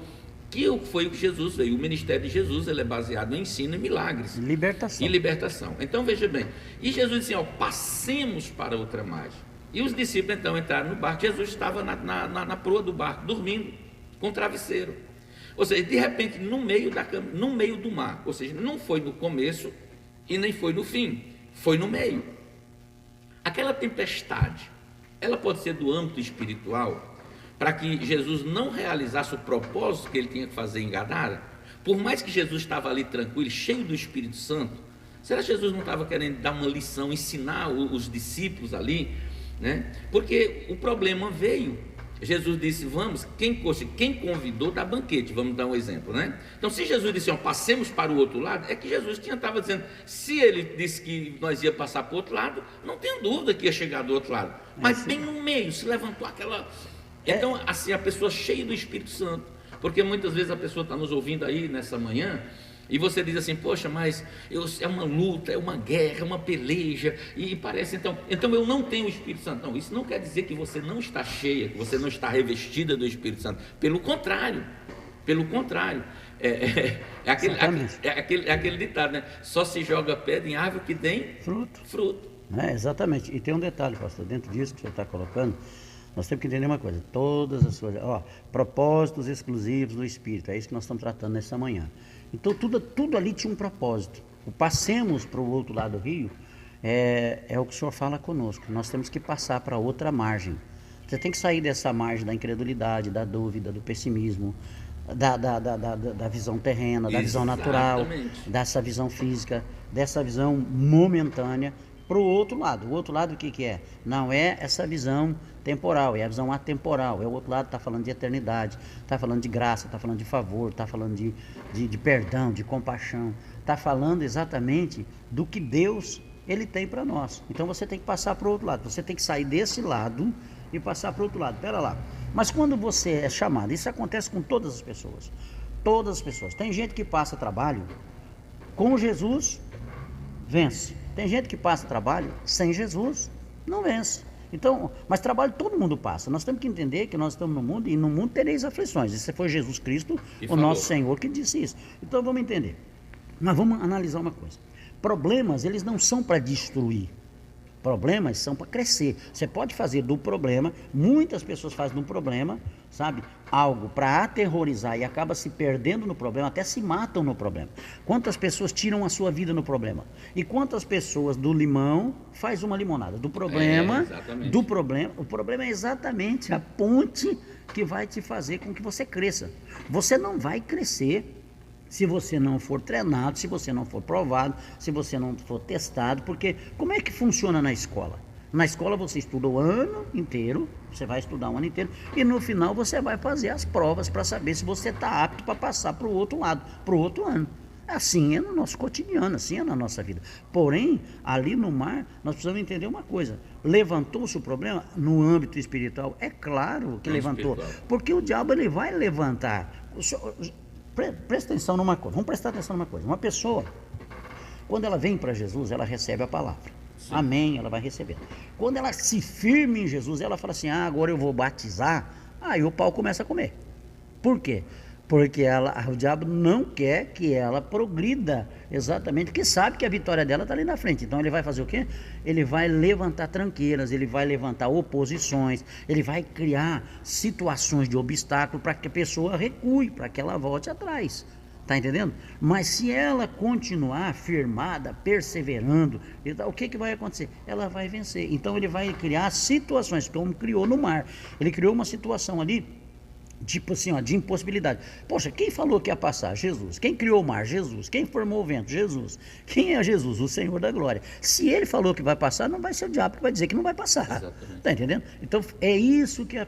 que foi o que Jesus veio. O ministério de Jesus, ele é baseado em ensino e milagres. Libertação. Então veja bem, e Jesus disse assim, passemos para outra margem. E os discípulos então entraram no barco. Jesus estava na proa do barco, dormindo, com travesseiro. Ou seja, de repente, no meio do mar, ou seja, não foi no começo e nem foi no fim, foi no meio. Aquela tempestade, ela pode ser do âmbito espiritual, para que Jesus não realizasse o propósito que ele tinha que fazer em Gadara. Por mais que Jesus estava ali tranquilo, cheio do Espírito Santo, será que Jesus não estava querendo dar uma lição, ensinar os discípulos ali, né? Porque o problema veio. Jesus disse, quem convidou dá banquete, vamos dar um exemplo, né? Então, se Jesus disse, passemos para o outro lado, é que Jesus estava dizendo, se ele disse que nós ia passar para o outro lado, não tenho dúvida que ia chegar do outro lado, mas bem no meio, se levantou aquela... Então, assim, a pessoa cheia do Espírito Santo, porque muitas vezes a pessoa está nos ouvindo aí nessa manhã, e você diz assim, poxa, mas é uma luta, é uma guerra, é uma peleja, e parece, então eu não tenho o Espírito Santo. Não, isso não quer dizer que você não está cheia, que você não está revestida do Espírito Santo. Pelo contrário, é aquele ditado, né? Só se joga pedra em árvore que tem fruto. Exatamente, e tem um detalhe, pastor, dentro disso que você está colocando, nós temos que entender uma coisa, todas as coisas, propósitos exclusivos do Espírito, é isso que nós estamos tratando nessa manhã. Então tudo ali tinha um propósito. O passemos para o outro lado do rio é o que o Senhor fala conosco. Nós temos que passar para outra margem. Você tem que sair dessa margem da incredulidade, da dúvida, do pessimismo, da visão terrena, da visão natural, dessa visão física, dessa visão momentânea, para o outro lado. O outro lado o que é? Não é essa visão temporal, é a visão atemporal. É o outro lado que está falando de eternidade, está falando de graça, está falando de favor, está falando de perdão, de compaixão. Está falando exatamente do que Deus ele tem para nós. Então você tem que passar para o outro lado. Você tem que sair desse lado e passar para o outro lado. Espera lá. Mas quando você é chamado, isso acontece com todas as pessoas. Todas as pessoas. Tem gente que passa trabalho com Jesus, vence. Tem gente que passa trabalho sem Jesus, não vence. Então, mas trabalho todo mundo passa. Nós temos que entender que nós estamos no mundo e no mundo tereis aflições. Isso foi Jesus Cristo, nosso Senhor, que disse isso. Então vamos entender. Mas vamos analisar uma coisa. Problemas, eles não são para destruir. Problemas são para crescer. Você pode fazer do problema, muitas pessoas fazem do problema, sabe, algo para aterrorizar e acaba se perdendo no problema, até se matam no problema. Quantas pessoas tiram a sua vida no problema? E quantas pessoas do limão faz uma limonada? Do problema, o problema é exatamente a ponte que vai te fazer com que você cresça. Você não vai crescer se você não for treinado, se você não for provado, se você não for testado, porque como é que funciona na escola? Na escola você estuda o ano inteiro, você vai estudar o ano inteiro, e no final você vai fazer as provas para saber se você está apto para passar para o outro lado, para o outro ano. Assim é no nosso cotidiano, assim é na nossa vida. Porém, ali no mar, nós precisamos entender uma coisa. Levantou-se o problema no âmbito espiritual? É claro que levantou, porque o diabo ele vai levantar. Presta atenção numa coisa, vamos prestar atenção numa coisa. Uma pessoa Quando ela vem para Jesus, ela recebe a palavra. Sim. Amém, ela vai receber. Quando ela se firma em Jesus, ela fala assim, agora eu vou batizar, aí o pau começa a comer. Por quê? Porque o diabo não quer que ela progrida, exatamente, porque sabe que a vitória dela está ali na frente. Então ele vai fazer o quê? Ele vai levantar tranqueiras, ele vai levantar oposições, ele vai criar situações de obstáculo para que a pessoa recue, para que ela volte atrás. Está entendendo? Mas se ela continuar firmada, perseverando, o que vai acontecer? Ela vai vencer. Então ele vai criar situações, como criou no mar. Ele criou uma situação ali, tipo assim, ó, de impossibilidade. Poxa, quem falou que ia passar? Jesus. Quem criou o mar? Jesus. Quem formou o vento? Jesus. Quem é Jesus? O Senhor da glória. Se ele falou que vai passar, não vai ser o diabo que vai dizer que não vai passar. Está entendendo? Então é isso que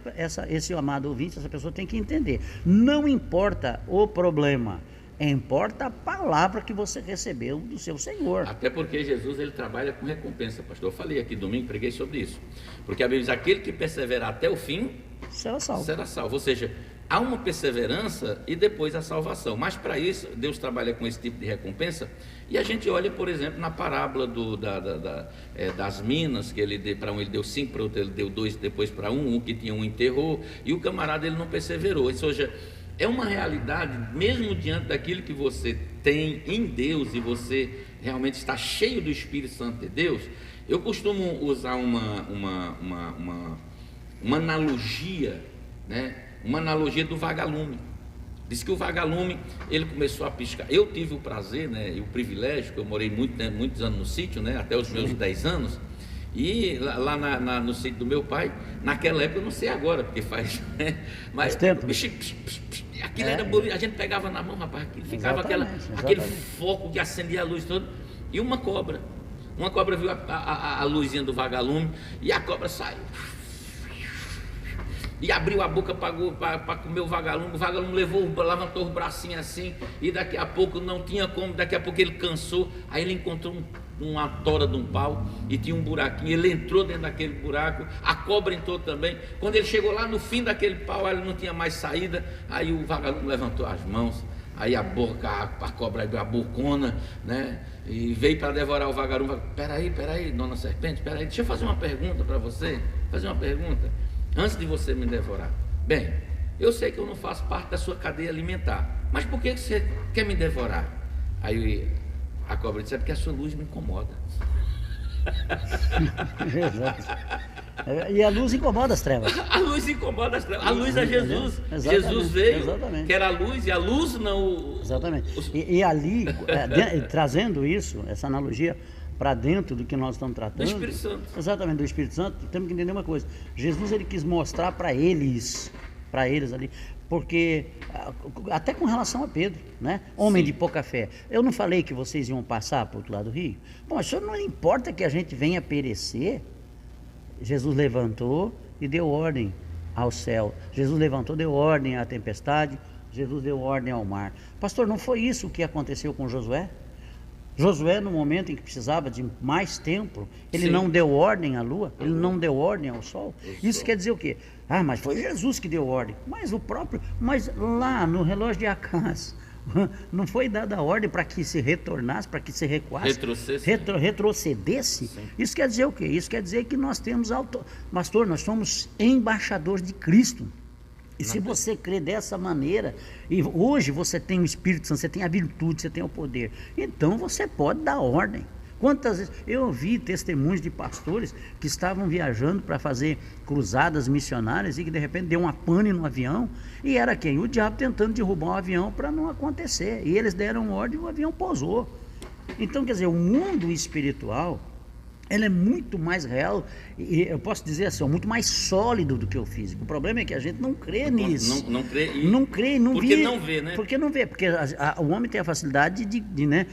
esse amado ouvinte, essa pessoa tem que entender. Não importa o problema, importa a palavra que você recebeu do seu Senhor. Até porque Jesus, ele trabalha com recompensa, pastor. Eu falei aqui domingo, preguei sobre isso. Porque a Bíblia diz, aquele que perseverar até o fim, será salvo. Será salvo. Ou seja, há uma perseverança e depois a salvação. Mas para isso, Deus trabalha com esse tipo de recompensa. E a gente olha, por exemplo, na parábola das minas, que para um ele deu 5, para outro ele deu 2, depois para um que tinha um enterrou, e o camarada ele não perseverou. Ou seja, é uma realidade, mesmo diante daquilo que você tem em Deus e você realmente está cheio do Espírito Santo de Deus. Eu costumo usar uma analogia, né? Uma analogia do vagalume. Diz que o vagalume, ele começou a piscar. Eu tive o prazer, né, e o privilégio, que eu morei muitos anos no sítio, né, até os meus 10 anos, e lá no sítio do meu pai, naquela época, eu não sei agora, porque faz, né, mas tempo. Aquilo era bonito, a gente pegava na mão, rapaz, ficava aquele foco que acendia a luz toda, e uma cobra viu a luzinha do vagalume, e a cobra saiu, e abriu a boca para comer o vagalume levantou os bracinhos assim, e daqui a pouco não tinha como, daqui a pouco ele cansou, aí ele encontrou uma tora de um pau, e tinha um buraquinho, ele entrou dentro daquele buraco, a cobra entrou também, quando ele chegou lá no fim daquele pau, ele não tinha mais saída, aí o vagalume levantou as mãos, aí a cobra abriu a bocona, né, e veio para devorar o vagalume. Peraí, dona serpente, deixa eu fazer uma pergunta para você, antes de você me devorar. Bem, eu sei que eu não faço parte da sua cadeia alimentar, mas por que você quer me devorar? Aí a cobra disse, é porque a sua luz me incomoda. E a luz incomoda as trevas. A luz incomoda as trevas. A luz é Jesus. Jesus veio, que era a luz, e a luz não... Exatamente. E ali, trazendo isso, essa analogia para dentro do que nós estamos tratando, do Espírito Santo. Exatamente, do Espírito Santo, temos que entender uma coisa. Jesus, ele quis mostrar para eles ali, porque até com relação a Pedro, né? Homem de pouca fé. Eu não falei que vocês iam passar para o outro lado do rio? Bom, isso não importa que a gente venha perecer. Jesus levantou e deu ordem ao céu. Jesus levantou, deu ordem à tempestade. Jesus deu ordem ao mar. Pastor, não foi isso que aconteceu com Josué? Josué, no momento em que precisava de mais tempo, ele Sim. não deu ordem à lua, ele não deu ordem ao sol. Isso quer dizer o quê? Ah, mas foi Jesus que deu ordem. Mas lá no relógio de Acás, não foi dada a ordem para que se retornasse, para que se recuasse, retrocedesse? Sim. Isso quer dizer o quê? Isso quer dizer que nós temos, pastor, nós somos embaixadores de Cristo. E se você crê dessa maneira, e hoje você tem o Espírito Santo, você tem a virtude, você tem o poder, então você pode dar ordem. Quantas vezes eu ouvi testemunhos de pastores que estavam viajando para fazer cruzadas missionárias e que de repente deu uma pane no avião, e era quem? O diabo tentando derrubar o avião para não acontecer, e eles deram ordem e o avião pousou. Então, quer dizer, o mundo espiritual, ele é muito mais real, e eu posso dizer assim, muito mais sólido do que o físico. O problema é que a gente não crê nisso. Não crê. Não crê, não porque não vê, né? Porque não vê, porque o homem tem a facilidade de né,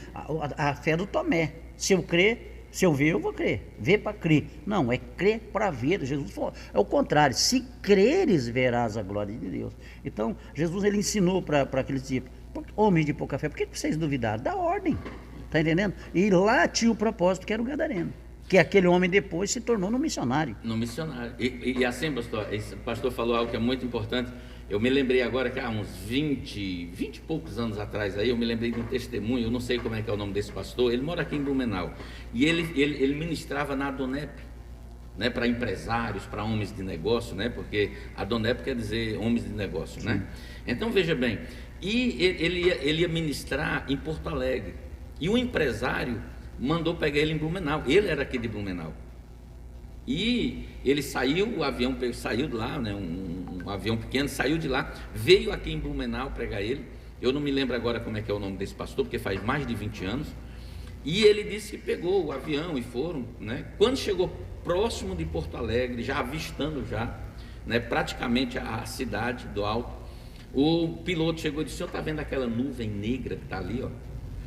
a fé do Tomé. Se eu crer, se eu ver, eu vou crer. Ver para crer. Não, é crer para ver. Jesus falou, é o contrário. Se creres, verás a glória de Deus. Então, Jesus, ele ensinou para aquele tipo, homens de pouca fé, por que vocês duvidaram? Dá ordem, tá entendendo? E lá tinha o propósito, que era o gadareno. Que aquele homem depois se tornou um missionário. No missionário. E assim, pastor, esse pastor falou algo que é muito importante. Eu me lembrei agora que há uns 20 e poucos anos atrás aí, eu me lembrei de um testemunho, eu não sei como é que é o nome desse pastor, ele mora aqui em Blumenau, e ele ministrava na Adonep, né, para empresários, para homens de negócio, né, porque Adonep quer dizer homens de negócio, né? Então veja bem, e ele ia ministrar em Porto Alegre, e um empresário mandou pegar ele em Blumenau, ele era aqui de Blumenau. E ele saiu, o avião saiu de lá, né, um avião pequeno, saiu de lá, veio aqui em Blumenau pregar ele. Eu não me lembro agora como é que é o nome desse pastor, porque faz mais de 20 anos. E ele disse que pegou o avião e foram, né? Quando chegou próximo de Porto Alegre, já avistando já, né, praticamente a cidade do alto, o piloto chegou e disse: "Senhor, está vendo aquela nuvem negra que está ali, ó?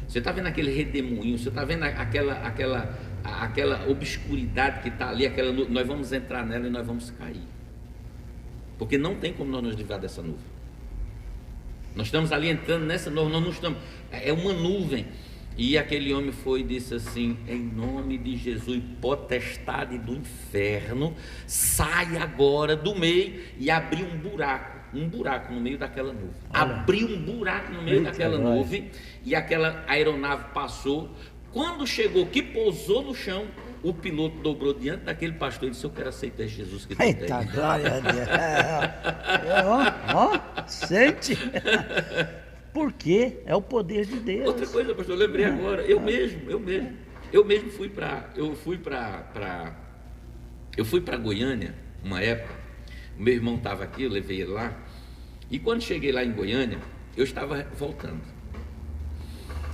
Você está vendo aquele redemoinho, você está vendo aquela obscuridade que está ali, nós vamos entrar nela e nós vamos cair, porque não tem como nós nos livrar dessa nuvem. Nós estamos ali entrando nessa, nós não estamos, é uma nuvem." E aquele homem foi e disse assim: "Em nome de Jesus, potestade do inferno, sai agora do meio", e abriu um buraco no meio daquela nuvem. Abriu um buraco no meio daquela nuvem, e aquela aeronave passou. Quando chegou, que pousou no chão, o piloto dobrou diante daquele pastor e disse: "Eu quero aceitar Jesus que tu tem." Eita, glória a Deus. Sente. Porque é o poder de Deus. Outra coisa, pastor, eu lembrei agora, eu mesmo fui para Goiânia uma época. O meu irmão estava aqui, eu levei ele lá, e quando cheguei lá em Goiânia, eu estava voltando.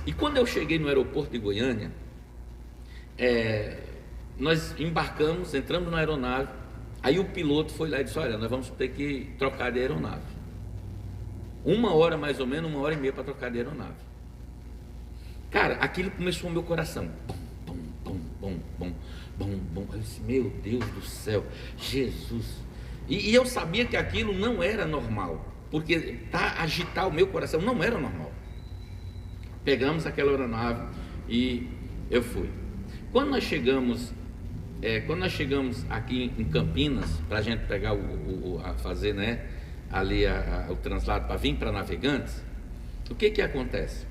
E quando eu cheguei no aeroporto de Goiânia, nós embarcamos, entramos na aeronave, aí o piloto foi lá e disse: "Olha, nós vamos ter que trocar de aeronave. 1 hora mais ou menos, 1 hora e meia para trocar de aeronave." Cara, aquilo começou o meu coração. Bom, bom, bom, bom, bom, bom. Eu disse: "Meu Deus do céu, Jesus." E eu sabia que aquilo não era normal, porque agitar o meu coração não era normal. Pegamos aquela aeronave e eu fui. Quando nós chegamos aqui em Campinas, para a gente pegar fazer, né, ali o translado para vir para Navegantes, o que acontece?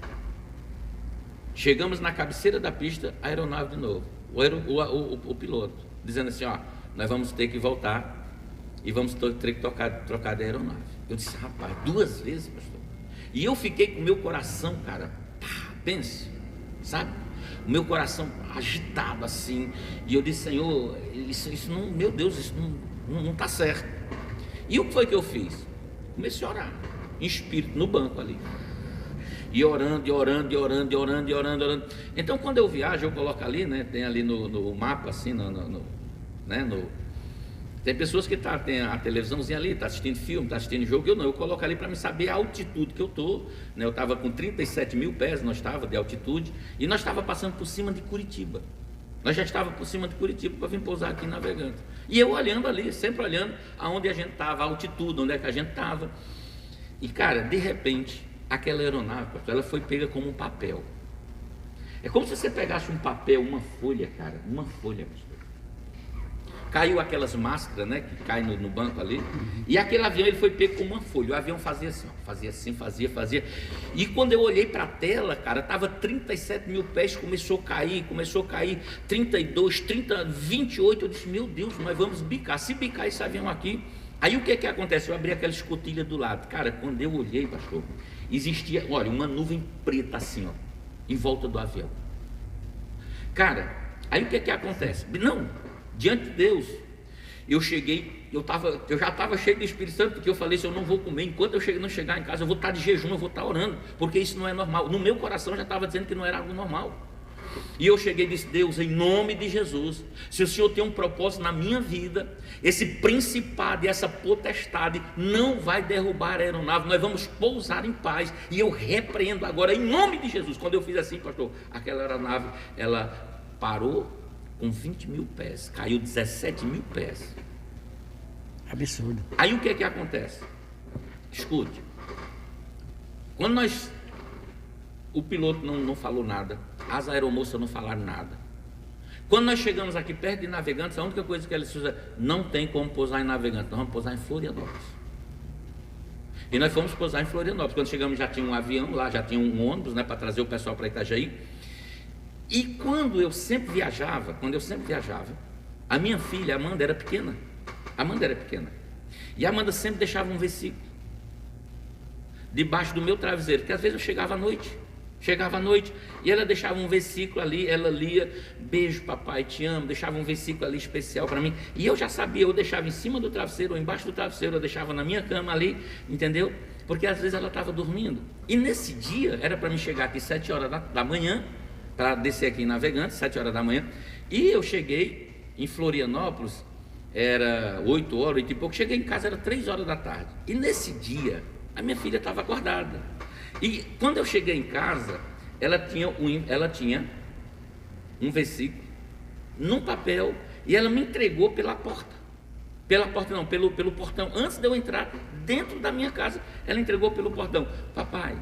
Chegamos na cabeceira da pista, a aeronave de novo, o piloto dizendo assim: "Ó, nós vamos ter que voltar e vamos ter que trocar de aeronave." Eu disse: "Rapaz, 2 vezes, pastor." E eu fiquei com o meu coração, cara, pense, sabe? O meu coração agitado assim, e eu disse: "Senhor, isso não, meu Deus, isso não está certo." E o que foi que eu fiz? Comecei a orar, em espírito, no banco ali, e orando. Então, quando eu viajo, eu coloco ali, né, tem ali no mapa, assim, tem pessoas que tem a televisãozinha ali, está assistindo filme, está assistindo jogo. Eu coloco ali para me saber a altitude que eu estou, né? Eu estava com 37 mil pés, nós estava de altitude, e nós estava passando por cima de Curitiba. Nós já estávamos por cima de Curitiba para vir pousar aqui em Navegantes. E eu olhando ali, sempre olhando aonde a gente estava, a altitude, onde é que a gente estava. E, cara, de repente, aquela aeronave, ela foi pega como um papel. É como se você pegasse um papel, uma folha, cara, uma folha, pastor. Caiu aquelas máscaras, né, que caem no banco ali, e aquele avião, ele foi pego com uma folha. O avião fazia assim, ó, fazia. E quando eu olhei para a tela, cara, estava 37 mil pés, começou a cair, 32, 30, 28, eu disse: "Meu Deus, nós vamos bicar, se bicar esse avião aqui." Aí o que acontece? Eu abri aquela escotilha do lado, cara, quando eu olhei, pastor, existia, olha, uma nuvem preta assim, ó, em volta do avião. Cara, aí o que acontece? Não, diante de Deus, eu cheguei, eu já estava cheio do Espírito Santo, porque eu falei: "Se eu não vou comer, enquanto eu não chegar em casa, eu vou estar de jejum, eu vou estar orando, porque isso não é normal." No meu coração já estava dizendo que não era algo normal. E eu cheguei e disse: "Deus, em nome de Jesus, se o Senhor tem um propósito na minha vida, esse principado e essa potestade não vai derrubar a aeronave, nós vamos pousar em paz, e eu repreendo agora em nome de Jesus." Quando eu fiz assim, pastor, aquela aeronave, ela parou com 20 mil pés, caiu 17 mil pés. Absurdo. Aí o que acontece? Escute, quando o piloto não falou nada, as aeromoças não falaram nada. Quando nós chegamos aqui perto de Navegantes, a única coisa que eles fizeram: "Não tem como pousar em Navegantes, nós vamos pousar em Florianópolis." E nós fomos pousar em Florianópolis. Quando chegamos já tinha um avião lá, já tinha um ônibus, né, para trazer o pessoal para Itajaí. E quando eu sempre viajava, a minha filha, Amanda, era pequena. E a Amanda sempre deixava um versículo debaixo do meu travesseiro, porque às vezes eu chegava à noite, e ela deixava um versículo ali, ela lia, beijo papai, te amo, deixava um versículo ali especial para mim, e eu já sabia, eu deixava em cima do travesseiro, ou embaixo do travesseiro, eu deixava na minha cama ali, entendeu? Porque às vezes ela estava dormindo, e nesse dia, era para mim chegar aqui 7 horas da manhã, para descer aqui em Navegantes, 7 horas da manhã, e eu cheguei em Florianópolis, era 8 horas, 8 e pouco, cheguei em casa, era 3 horas da tarde, e nesse dia, a minha filha estava acordada, e quando eu cheguei em casa, ela tinha um versículo, num papel, e ela me entregou pelo portão, antes de eu entrar dentro da minha casa, ela entregou pelo portão, papai.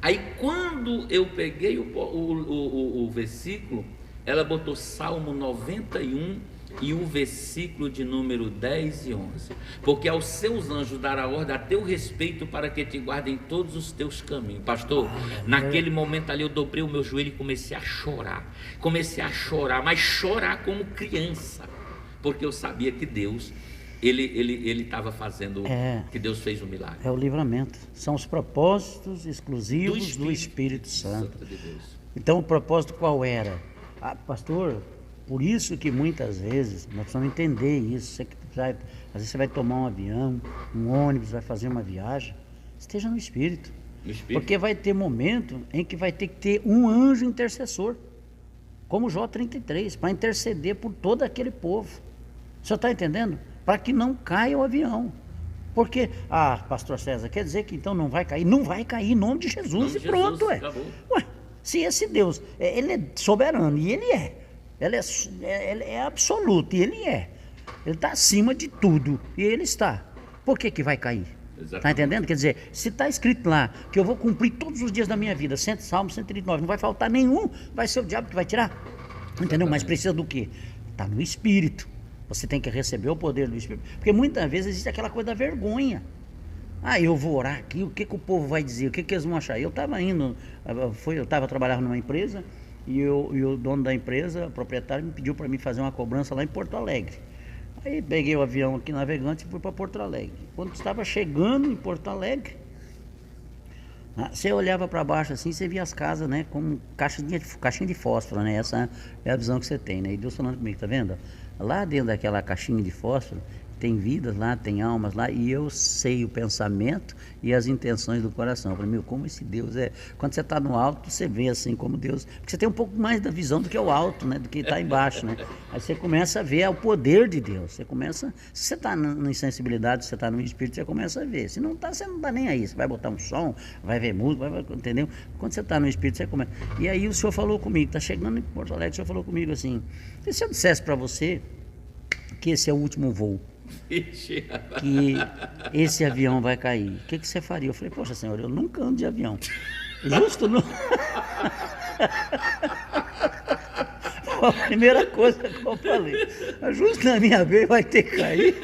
Aí quando eu peguei o versículo, ela botou Salmo 91 e o versículo de número 10 e 11, porque aos seus anjos dará ordem a teu respeito para que te guardem todos os teus caminhos. Pastor, naquele momento ali eu dobrei o meu joelho e comecei a chorar, mas chorar como criança, porque eu sabia que Deus, ele estava fazendo, que Deus fez um milagre. É o livramento, são os propósitos exclusivos do Espírito Santo de Deus. Então o propósito qual era? Pastor, por isso que muitas vezes nós precisamos entender isso. Às vezes você vai tomar um avião, um ônibus, vai fazer uma viagem, esteja no Espírito. Porque vai ter momento em que vai ter que ter um anjo intercessor, como Jó 33, para interceder por todo aquele povo. O senhor está entendendo? Para que não caia o avião. Porque, pastor César, quer dizer que então não vai cair? Não vai cair em nome de Jesus, e pronto. Ué, se esse Deus, ele é soberano, e ele é. Ele é absoluto, e ele é. Ele está acima de tudo, e ele está. Por que vai cair? Está entendendo? Quer dizer, se está escrito lá que eu vou cumprir todos os dias da minha vida, Salmo 139, não vai faltar nenhum, vai ser o diabo que vai tirar. Entendeu? Mas precisa do quê? Está no Espírito. Você tem que receber o poder do Espírito. Porque muitas vezes existe aquela coisa da vergonha. Eu vou orar aqui, o que o povo vai dizer? O que eles vão achar? Eu estava trabalhando numa empresa, e o dono da empresa, o proprietário, me pediu para mim fazer uma cobrança lá em Porto Alegre. Aí peguei o avião aqui Navegantes e fui para Porto Alegre. Quando estava chegando em Porto Alegre, você olhava para baixo assim, você via as casas, né, com caixinha de fósforo, né? Essa é a visão que você tem, né? E Deus falando comigo, tá vendo? Lá dentro daquela caixinha de fósforo tem vidas lá, tem almas lá, e eu sei o pensamento e as intenções do coração. Para mim, como esse Deus é. Quando você está no alto, você vê assim como Deus, porque você tem um pouco mais da visão do que o alto, né, do que está embaixo, né? Aí você começa a ver o poder de Deus. Se você está na insensibilidade, se você está no Espírito, você começa a ver. Se não está, você não está nem aí. Você vai botar um som, vai ver música, entendeu? Quando você está no Espírito, você começa. E aí o Senhor falou comigo, está chegando em Porto Alegre, o Senhor falou comigo assim: e se eu dissesse para você que esse é o último voo, que esse avião vai cair, o que você faria? Eu falei, poxa Senhor, eu nunca ando de avião. Justo no... A primeira coisa que eu falei, justo na minha vez vai ter que cair.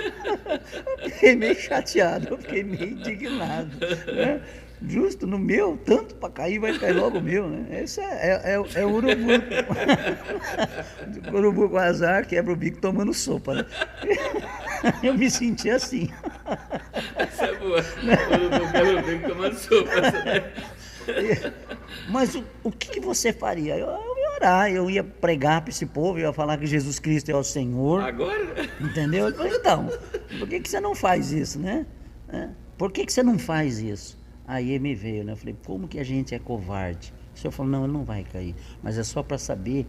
Eu fiquei meio chateado, eu fiquei meio indignado, né? Justo no meu, tanto para cair, vai cair logo o meu, né? Esse é o urubu. O urubu com azar quebra o bico tomando sopa, né? Eu me senti assim. Essa é boa. O urubu quebra o bico tomando sopa. Mas o que você faria? Eu ia orar, eu ia pregar para esse povo, eu ia falar que Jesus Cristo é o Senhor. Agora? Entendeu? Eu falei, então, por que você não faz isso, né? Por que você não faz isso? Aí me veio, né? Eu falei, como que a gente é covarde? O Senhor falou, não, ele não vai cair. Mas é só para saber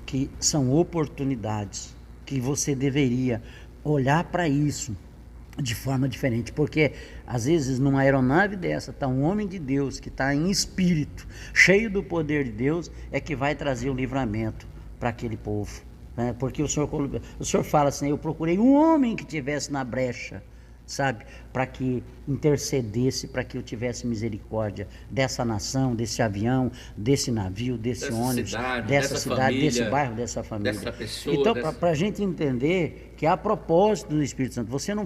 que são oportunidades, que você deveria olhar para isso de forma diferente. Porque, às vezes, numa aeronave dessa, está um homem de Deus, que está em espírito, cheio do poder de Deus, é que vai trazer o livramento para aquele povo. Né? Porque o senhor fala assim, eu procurei um homem que estivesse na brecha, sabe? Para que intercedesse, para que eu tivesse misericórdia dessa nação, desse avião, desse navio, desse ônibus, dessa cidade, família, desse bairro, dessa família. Dessa pessoa. Então, para a gente entender que há propósito do Espírito Santo, você não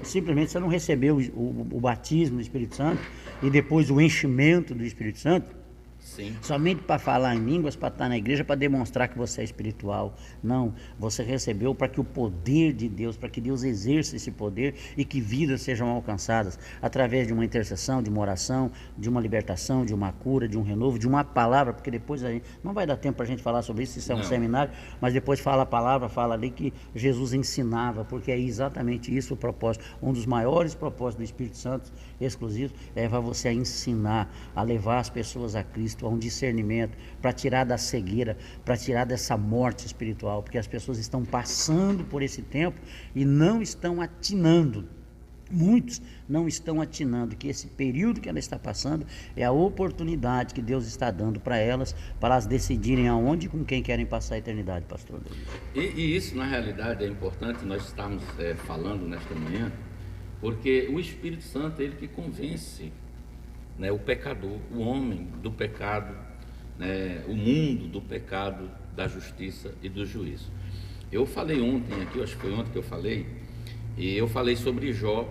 simplesmente você não recebeu o batismo do Espírito Santo e depois o enchimento do Espírito Santo, sim, somente para falar em línguas, para estar na igreja, para demonstrar que você é espiritual. Não, você recebeu para que o poder de Deus, para que Deus exerça esse poder e que vidas sejam alcançadas através de uma intercessão, de uma oração, de uma libertação, de uma cura, de um renovo, de uma palavra, porque depois a gente, não vai dar tempo para a gente falar sobre isso é um seminário, mas depois fala a palavra, fala ali que Jesus ensinava, porque é exatamente isso o propósito. Um dos maiores propósitos do Espírito Santo exclusivo é para você a ensinar, a levar as pessoas a Cristo, a um discernimento, para tirar da cegueira, para tirar dessa morte espiritual, porque as pessoas estão passando por esse tempo e não estão atinando. Muitos não estão atinando que esse período que ela está passando é a oportunidade que Deus está dando para elas decidirem aonde e com quem querem passar a eternidade, pastor. E isso, na realidade, é importante nós estarmos falando nesta manhã, porque o Espírito Santo é ele que convence, né, o pecador, o homem do pecado, né, o mundo do pecado, da justiça e do juízo. Eu falei ontem aqui, acho que foi ontem que eu falei, e eu falei sobre Jó,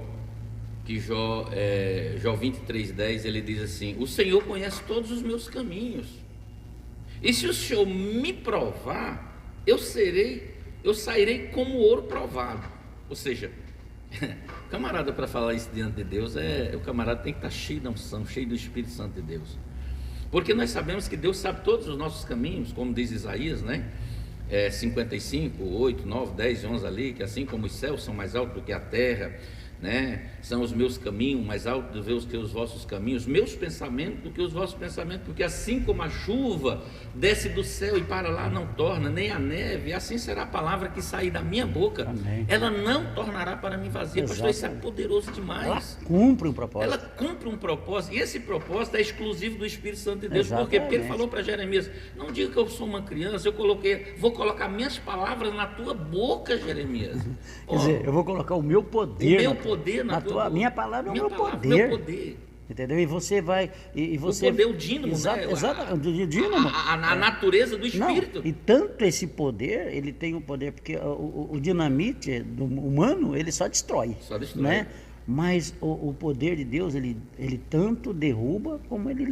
que Jó 23:10, ele diz assim: o Senhor conhece todos os meus caminhos, e se o Senhor me provar, eu sairei como ouro provado. Ou seja, o camarada, para falar isso diante de Deus, o camarada tem que estar cheio da unção, cheio do Espírito Santo de Deus, porque nós sabemos que Deus sabe todos os nossos caminhos, como diz Isaías, né? 55, 8, 9, 10 e 11 ali, que assim como os céus são mais altos do que a terra, né? São os meus caminhos mais altos do que os vossos caminhos, meus pensamentos do que os vossos pensamentos, porque assim como a chuva desce do céu e para lá não torna, nem a neve, assim será a palavra que sair da minha boca. Amém. Ela não tornará para mim vazia. Pastor, isso é poderoso demais. Ela cumpre um propósito. Ela cumpre um propósito, e esse propósito é exclusivo do Espírito Santo de Deus. Exatamente. Por quê? Porque ele falou para Jeremias: não diga que eu sou uma criança, vou colocar minhas palavras na tua boca, Jeremias. Quer dizer, eu vou colocar o meu poder, na tua boca. Minha palavra é o meu poder. Meu poder. Entendeu? E você vai. E você, o poder, o dínamo, né? Exatamente, o dínamo. A natureza do Espírito. Não, e tanto esse poder, ele tem o poder, porque o dinamite do humano, ele só destrói. Só destrói. Né? Mas o poder de Deus, ele tanto derruba como ele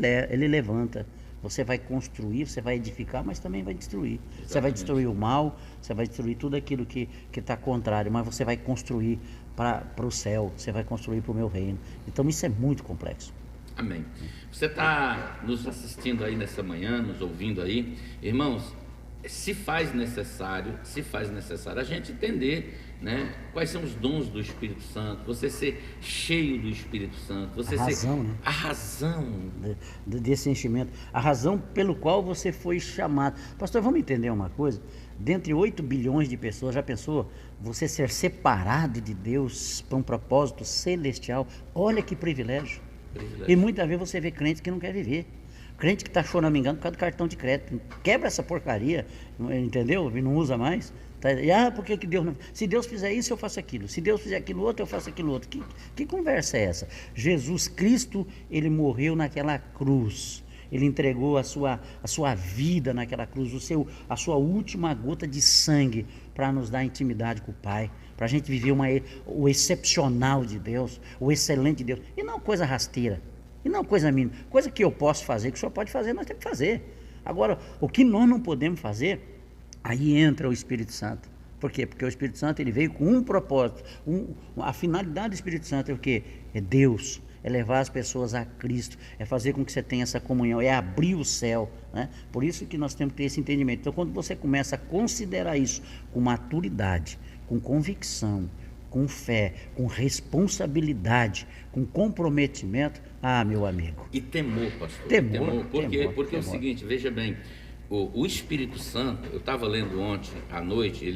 levanta. Você vai construir, você vai edificar, mas também vai destruir. Exatamente. Você vai destruir o mal, você vai destruir tudo aquilo que está contrário, mas você vai construir para o céu, você vai construir para o meu reino. Então isso é muito complexo. Amém. Você está nos assistindo aí nessa manhã, nos ouvindo aí, irmãos, se faz necessário a gente entender, né, quais são os dons do Espírito Santo, você ser cheio do Espírito Santo, você a razão desse enchimento, a razão pelo qual você foi chamado. Pastor, vamos entender uma coisa? Dentre 8 bilhões de pessoas, já pensou você ser separado de Deus para um propósito celestial? Olha que privilégio. E muitas vezes você vê crente que não quer viver. Crente que está choramingando por causa do cartão de crédito. Quebra essa porcaria, entendeu? E não usa mais. Por que Deus não... Se Deus fizer isso, eu faço aquilo. Se Deus fizer aquilo outro, eu faço aquilo outro. Que conversa é essa? Jesus Cristo, ele morreu naquela cruz. Ele entregou a sua vida naquela cruz, a sua última gota de sangue, para nos dar intimidade com o Pai, para a gente viver o excepcional de Deus, o excelente de Deus, e não coisa rasteira. E não coisa mínima, coisa que eu posso fazer, que o senhor pode fazer, nós temos que fazer. Agora, o que nós não podemos fazer, aí entra o Espírito Santo. Por quê? Porque o Espírito Santo, ele veio com um propósito. A finalidade do Espírito Santo é o quê? É Deus, é levar as pessoas a Cristo, é fazer com que você tenha essa comunhão, é abrir o céu, né? Por isso que nós temos que ter esse entendimento. Então, quando você começa a considerar isso com maturidade, com convicção, com fé, com responsabilidade, com comprometimento, meu amigo. E temor, pastor. Temor. Porque é o seguinte, veja bem, o Espírito Santo, eu estava lendo ontem à noite,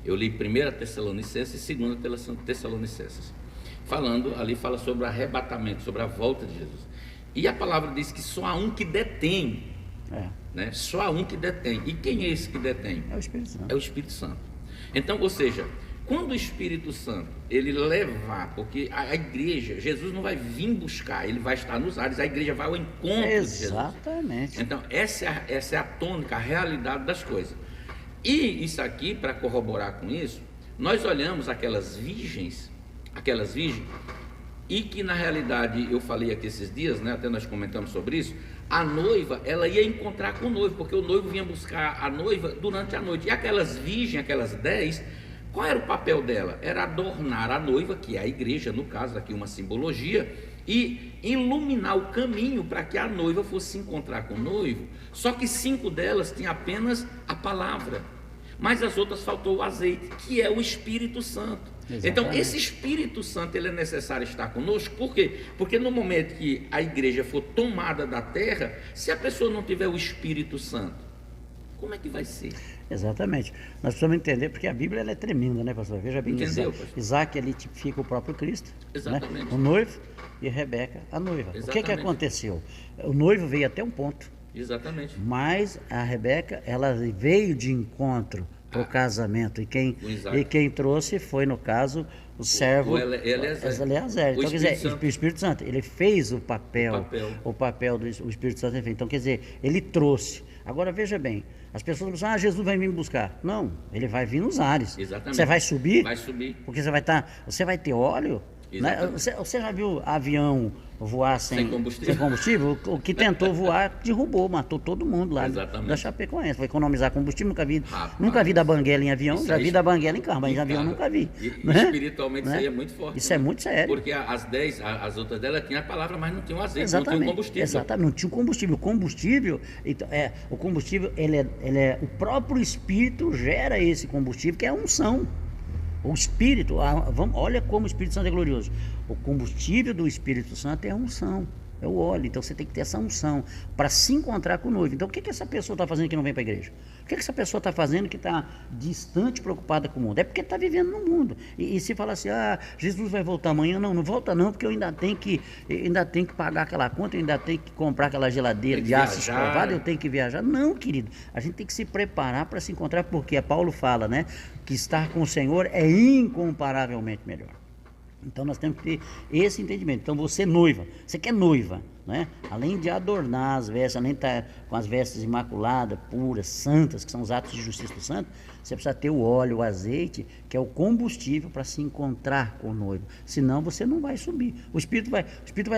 eu li 1 Tessalonicenses e 2 Tessalonicenses. Fala sobre o arrebatamento, sobre a volta de Jesus. E a palavra diz que só há um que detém. Né? Só há um que detém. E quem é esse que detém? É o Espírito Santo. É o Espírito Santo. Então, ou seja, Quando o Espírito Santo, ele levar, porque a igreja, Jesus não vai vir buscar, ele vai estar nos ares, a igreja vai ao encontro de Jesus. Exatamente. Então, essa é a tônica, a realidade das coisas. E isso aqui, para corroborar com isso, nós olhamos aquelas virgens, e que na realidade, eu falei aqui esses dias, né, até nós comentamos sobre isso, a noiva, ela ia encontrar com o noivo, porque o noivo vinha buscar a noiva durante a noite. E aquelas virgens, aquelas 10, qual era o papel dela? Era adornar a noiva, que é a igreja, no caso aqui uma simbologia, e iluminar o caminho para que a noiva fosse se encontrar com o noivo. Só que 5 delas tinham apenas a palavra, mas as outras faltou o azeite, que é o Espírito Santo. Exatamente. Então esse Espírito Santo, ele é necessário estar conosco. Por quê? Porque no momento que a igreja for tomada da terra, se a pessoa não tiver o Espírito Santo, como é que vai ser? Exatamente. Nós precisamos entender, porque a Bíblia ela é tremenda, né, pastor? Veja bem, Entendeu, Isaac ele tipifica o próprio Cristo, exatamente, né? O noivo, e Rebeca a noiva. Exatamente. O que aconteceu? O noivo veio até um ponto. Exatamente. Mas a Rebeca, ela veio de encontro para o casamento, e quem trouxe foi, no caso, o servo Eleazar. Então, quer dizer, o Espírito Santo, ele fez o papel do Espírito Santo. Então, quer dizer, ele trouxe. Agora, veja bem, as pessoas dizem, Jesus vai vir me buscar. Não, ele vai vir nos ares. Exatamente. Você vai subir? Vai subir. Porque você vai ter óleo. Né? Você já viu avião voar sem combustível? O que tentou voar derrubou, matou todo mundo lá da Chapecoense. Foi economizar combustível, nunca vi da banguela em avião, já vi da banguela em carro, mas em avião nunca vi. Né? Espiritualmente, né? Isso aí é muito forte. Isso é muito sério. Porque as outras delas tinham a palavra, mas não tinham azeite, não tinham combustível. Exatamente, não tinha combustível. O combustível, o próprio Espírito gera esse combustível, que é a unção. O Espírito, olha como o Espírito Santo é glorioso. O combustível do Espírito Santo é a unção, é o óleo. Então você tem que ter essa unção para se encontrar com o noivo. Então o que essa pessoa está fazendo que não vem para a igreja? O que essa pessoa está fazendo que está distante, preocupada com o mundo? É porque está vivendo no mundo. E se fala assim, Jesus vai voltar amanhã, não volta não, porque eu ainda tenho que pagar aquela conta, eu ainda tenho que comprar aquela geladeira de aço escovado, eu tenho que viajar. Não, querido, a gente tem que se preparar para se encontrar, porque Paulo fala, né, que estar com o Senhor é incomparavelmente melhor. Então nós temos que ter esse entendimento. Então você quer noiva, né? Além de adornar as vestes, além de estar com as vestes imaculadas, puras, santas, que são os atos de justiça do santo, você precisa ter o óleo, o azeite, que é o combustível para se encontrar com o noivo. Senão você não vai subir. O Espírito vai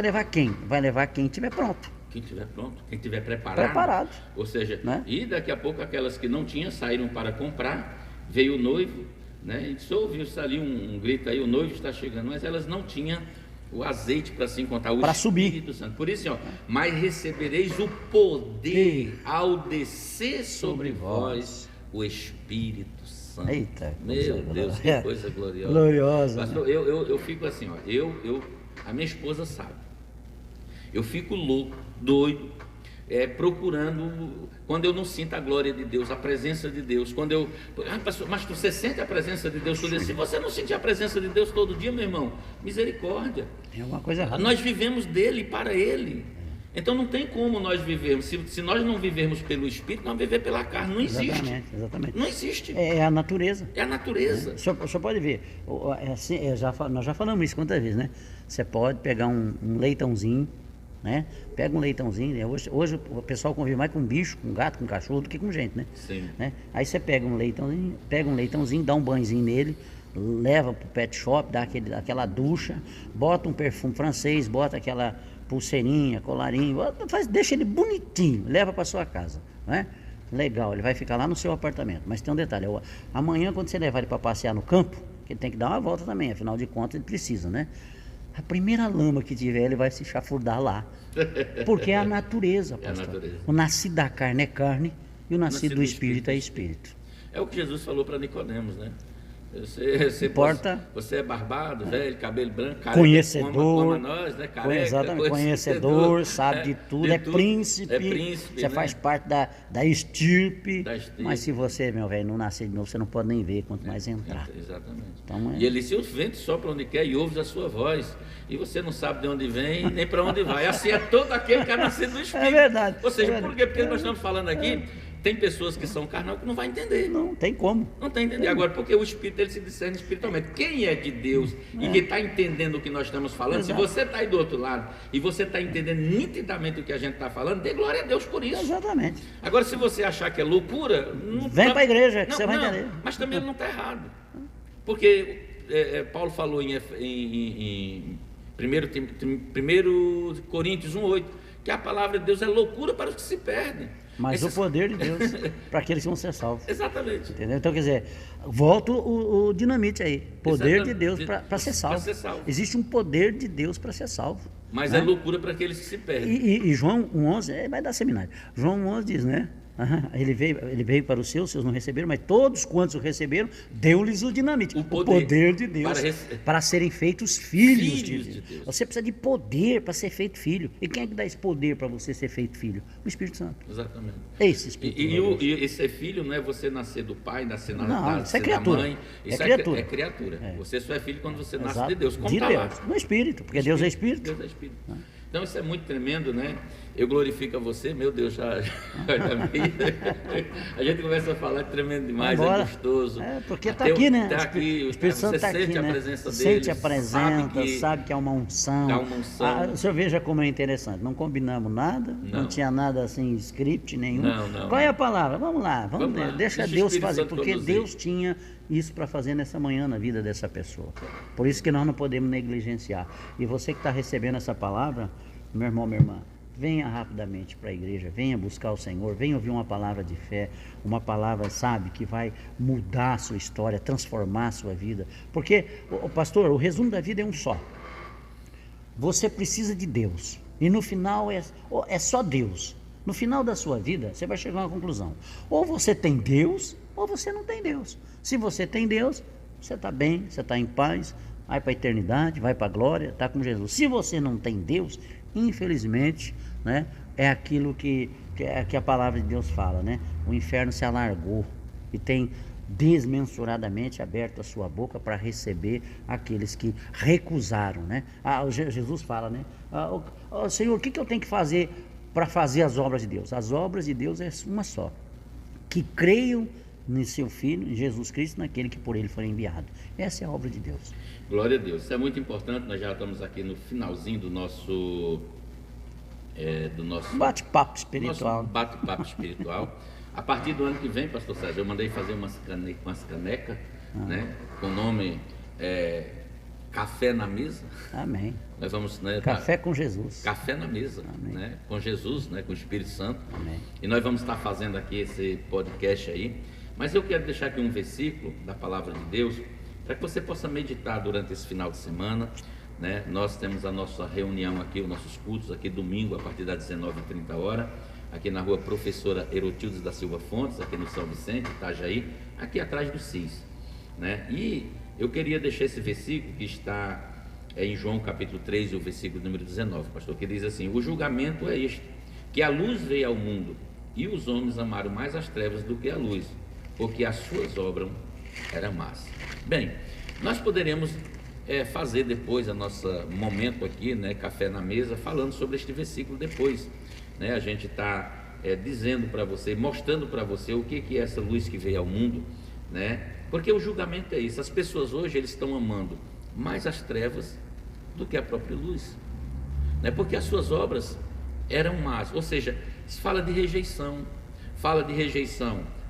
levar quem? Vai levar quem estiver pronto. Quem estiver pronto, quem estiver preparado. Ou seja, né? E daqui a pouco aquelas que não tinham saíram para comprar, veio o noivo, né? E só ouviu-se ali um grito aí, o noivo está chegando, mas elas não tinham o azeite para se encontrar, o Espírito Santo. Por isso, mas recebereis o poder ao descer sobre vós o Espírito Santo. Eita, meu Deus, que coisa gloriosa. Gloriosa. Pastor, né? eu fico assim, a minha esposa sabe. Eu fico louco, doido, procurando, quando eu não sinto a glória de Deus, a presença de Deus, pastor, mas você sente a presença de Deus todo dia? Se você não sentir a presença de Deus todo dia, meu irmão, misericórdia. É uma coisa errada. Nós vivemos dele e para ele. Então não tem como nós vivermos, se nós não vivermos pelo Espírito, nós vamos viver pela carne, não existe. Exatamente. Não existe. É a natureza. É a natureza. O senhor pode ver, nós já falamos isso quantas vezes, né? Você pode pegar um leitãozinho, né? Pega um leitãozinho, né? Hoje o pessoal convive mais com bicho, com gato, com cachorro do que com gente, né? Sim. Né? Aí você pega um leitãozinho, dá um banhozinho nele, leva pro pet shop, dá aquela ducha, bota um perfume francês, bota aquela pulseirinha, colarinho, deixa ele bonitinho, leva para sua casa, né? Legal, ele vai ficar lá no seu apartamento. Mas tem um detalhe, amanhã quando você levar ele para passear no campo, que ele tem que dar uma volta também, afinal de contas ele precisa, né? A primeira lama que tiver, ele vai se chafurdar lá. Porque é a natureza, pastor. É a natureza. O nascido da carne é carne e o nascido do espírito é espírito. É o que Jesus falou para Nicodemos, né? Você é barbado, velho, cabelo branco, careca, conhecedor, coma nós, né? Careca, exatamente, conhecedor, sabe de tudo, é príncipe, você, né? Faz parte da estirpe, mas se você, meu velho, não nascer de novo, você não pode nem ver, quanto mais entrar. Exatamente. Então, E ele disse, o vento sopra onde quer e ouves a sua voz, e você não sabe de onde vem, nem para onde vai. Assim é todo aquele que é nascido do Espírito. É verdade. Ou seja, é por quê? Porque nós estamos falando aqui tem pessoas que são carnal que não vai entender. Não tem como. Não está entendendo. Agora, porque o Espírito ele se discerne espiritualmente. Quem é de Deus e que está entendendo o que nós estamos falando, Exato. se você está aí do outro lado e você está entendendo nitidamente o que a gente está falando, dê glória a Deus por isso. Exatamente. Agora, se você achar que é loucura, Vem para a igreja que você vai entender. Mas também ele não está errado. Porque Paulo falou em 1 Coríntios 1,8, que a palavra de Deus é loucura para os que se perdem. Mas o poder de Deus para aqueles que vão ser salvos. Exatamente. Entendeu? Então, quer dizer, volta o dinamite aí. Poder de Deus para ser salvo. ser salvo. Existe um poder de Deus para ser salvo. Mas né? é loucura para aqueles que se perdem. E João 1,11, vai dar seminário. João 1,11 diz, né? Ele veio para os seus não receberam, mas todos quantos o receberam, deu-lhes o dinamite. O poder de Deus para serem feitos filhos de Deus. Você precisa de poder para ser feito filho. E quem é que dá esse poder para você ser feito filho? O Espírito Santo. Exatamente. Esse Espírito Santo. E ser filho não é você nascer do pai, nascer da mãe. Isso é criatura. Você só é filho quando você nasce de Deus. Como de tá Deus, lá? no Espírito, porque Deus é Espírito. Deus é Espírito. Então isso é muito tremendo, né? Eu glorifico a você, meu Deus, já a gente começa a falar, é tremendo demais, é gostoso. Porque está aqui, né? Tá aqui, o Espírito Santo está aqui, sente né? a presença dele, sente a presença, sabe que é uma unção. O senhor veja como é interessante, não combinamos nada, não tinha nada assim, script nenhum. Qual é a palavra? Vamos lá, deixa Deus fazer, porque Deus tinha isso para fazer nessa manhã na vida dessa pessoa. Por isso que nós não podemos negligenciar. E você que está recebendo essa palavra, meu irmão, minha irmã, venha rapidamente para a igreja, venha buscar o Senhor, venha ouvir uma palavra de fé, uma palavra, sabe, que vai mudar a sua história, transformar a sua vida. Porque, pastor, o resumo da vida é um só. Você precisa de Deus. E no final é só Deus. No final da sua vida, você vai chegar a uma conclusão. Ou você tem Deus, ou você não tem Deus. Se você tem Deus, você está bem, você está em paz, vai para a eternidade, vai para a glória, está com Jesus. Se você não tem Deus, infelizmente, né, é aquilo que a palavra de Deus fala, né? O inferno se alargou e tem desmensuradamente aberto a sua boca para receber aqueles que recusaram, né? Jesus fala, né? Senhor, o que eu tenho que fazer para fazer as obras de Deus? As obras de Deus é uma só, que creiam em seu Filho, em Jesus Cristo, naquele que por ele foi enviado. Essa é a obra de Deus. Glória a Deus. Isso é muito importante. Nós já estamos aqui no finalzinho do nosso bate-papo espiritual. A partir do ano que vem, pastor Sérgio, eu mandei fazer umas canecas, né, com o nome Café na Mesa. Amém. Nós vamos, né, Café com Jesus. Café na mesa, né, com Jesus, né, com o Espírito Santo. Amém. E nós vamos estar fazendo aqui esse podcast aí. Mas eu quero deixar aqui um versículo da palavra de Deus para que você possa meditar durante esse final de semana, né? Nós temos a nossa reunião aqui, os nossos cultos aqui domingo a partir das 19h30, aqui na rua Professora Herotildes da Silva Fontes, aqui no São Vicente, Itajaí, aqui atrás do CIS, né? E eu queria deixar esse versículo que está em João capítulo 3, o versículo número 19, pastor, que diz assim: o julgamento é este, que a luz veio ao mundo e os homens amaram mais as trevas do que a luz, porque as suas obras eram más. Bem, nós poderemos fazer depois o nosso momento aqui, né, Café na Mesa, falando sobre este versículo depois, né? A gente está dizendo para você, mostrando para você o que é essa luz que veio ao mundo, né? Porque o julgamento é isso. As pessoas hoje eles estão amando mais as trevas do que a própria luz, né? Porque as suas obras eram más, ou seja, fala de rejeição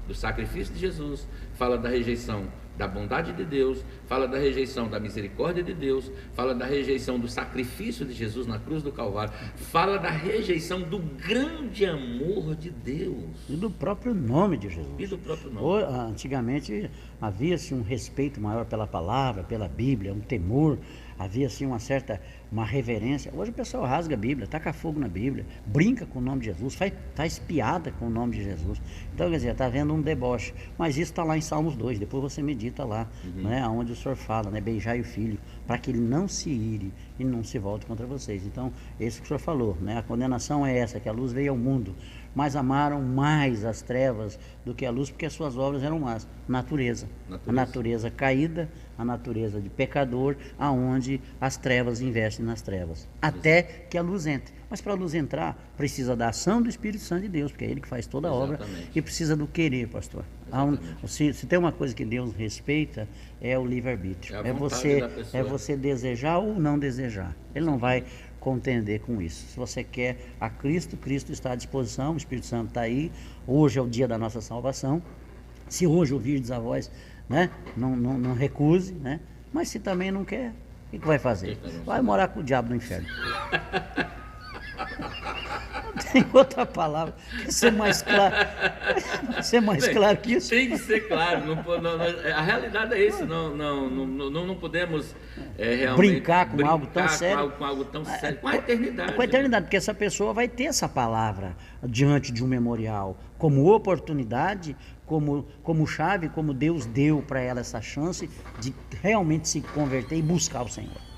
do sacrifício de Jesus, fala da rejeição da bondade de Deus, fala da rejeição da misericórdia de Deus, fala da rejeição do sacrifício de Jesus na cruz do Calvário, fala da rejeição do grande amor de Deus. E do próprio nome de Jesus. E do próprio nome. Antigamente havia-se um respeito maior pela palavra, pela Bíblia, um temor, havia-se uma reverência. Hoje o pessoal rasga a Bíblia, taca fogo na Bíblia, brinca com o nome de Jesus, faz piada com o nome de Jesus. Então, quer dizer, está havendo um deboche. Mas isso está lá em Salmos 2, depois você medita lá, né, onde o Senhor fala, né, beijai o filho. para que ele não se ire e não se volte contra vocês. Então, esse que o senhor falou, né? A condenação é essa, que a luz veio ao mundo, mas amaram mais as trevas do que a luz, porque as suas obras eram más. Natureza. A natureza caída, a natureza de pecador, aonde as trevas investem nas trevas, até que a luz entre. Mas para a luz entrar, precisa da ação do Espírito Santo de Deus, porque é Ele que faz toda a obra, e precisa do querer, pastor. Se tem uma coisa que Deus respeita, é o livre-arbítrio. É você desejar ou não desejar. Ele não vai contender com isso. Se você quer a Cristo, Cristo está à disposição, o Espírito Santo está aí. Hoje é o dia da nossa salvação. Se hoje ouvirdes a voz, né, não recuse, né? Mas se também não quer, o que vai fazer? Vai morar com o diabo no inferno. Tem outra palavra, quer ser mais claro, claro que isso? Tem que ser claro, a realidade é isso, não podemos realmente brincar com algo tão sério, com a eternidade. Com a eternidade, porque essa pessoa vai ter essa palavra diante de um memorial, como oportunidade, como chave, como Deus deu para ela essa chance de realmente se converter e buscar o Senhor.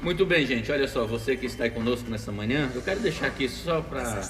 Muito bem, gente, olha só, você que está aí conosco nessa manhã, eu quero deixar aqui só para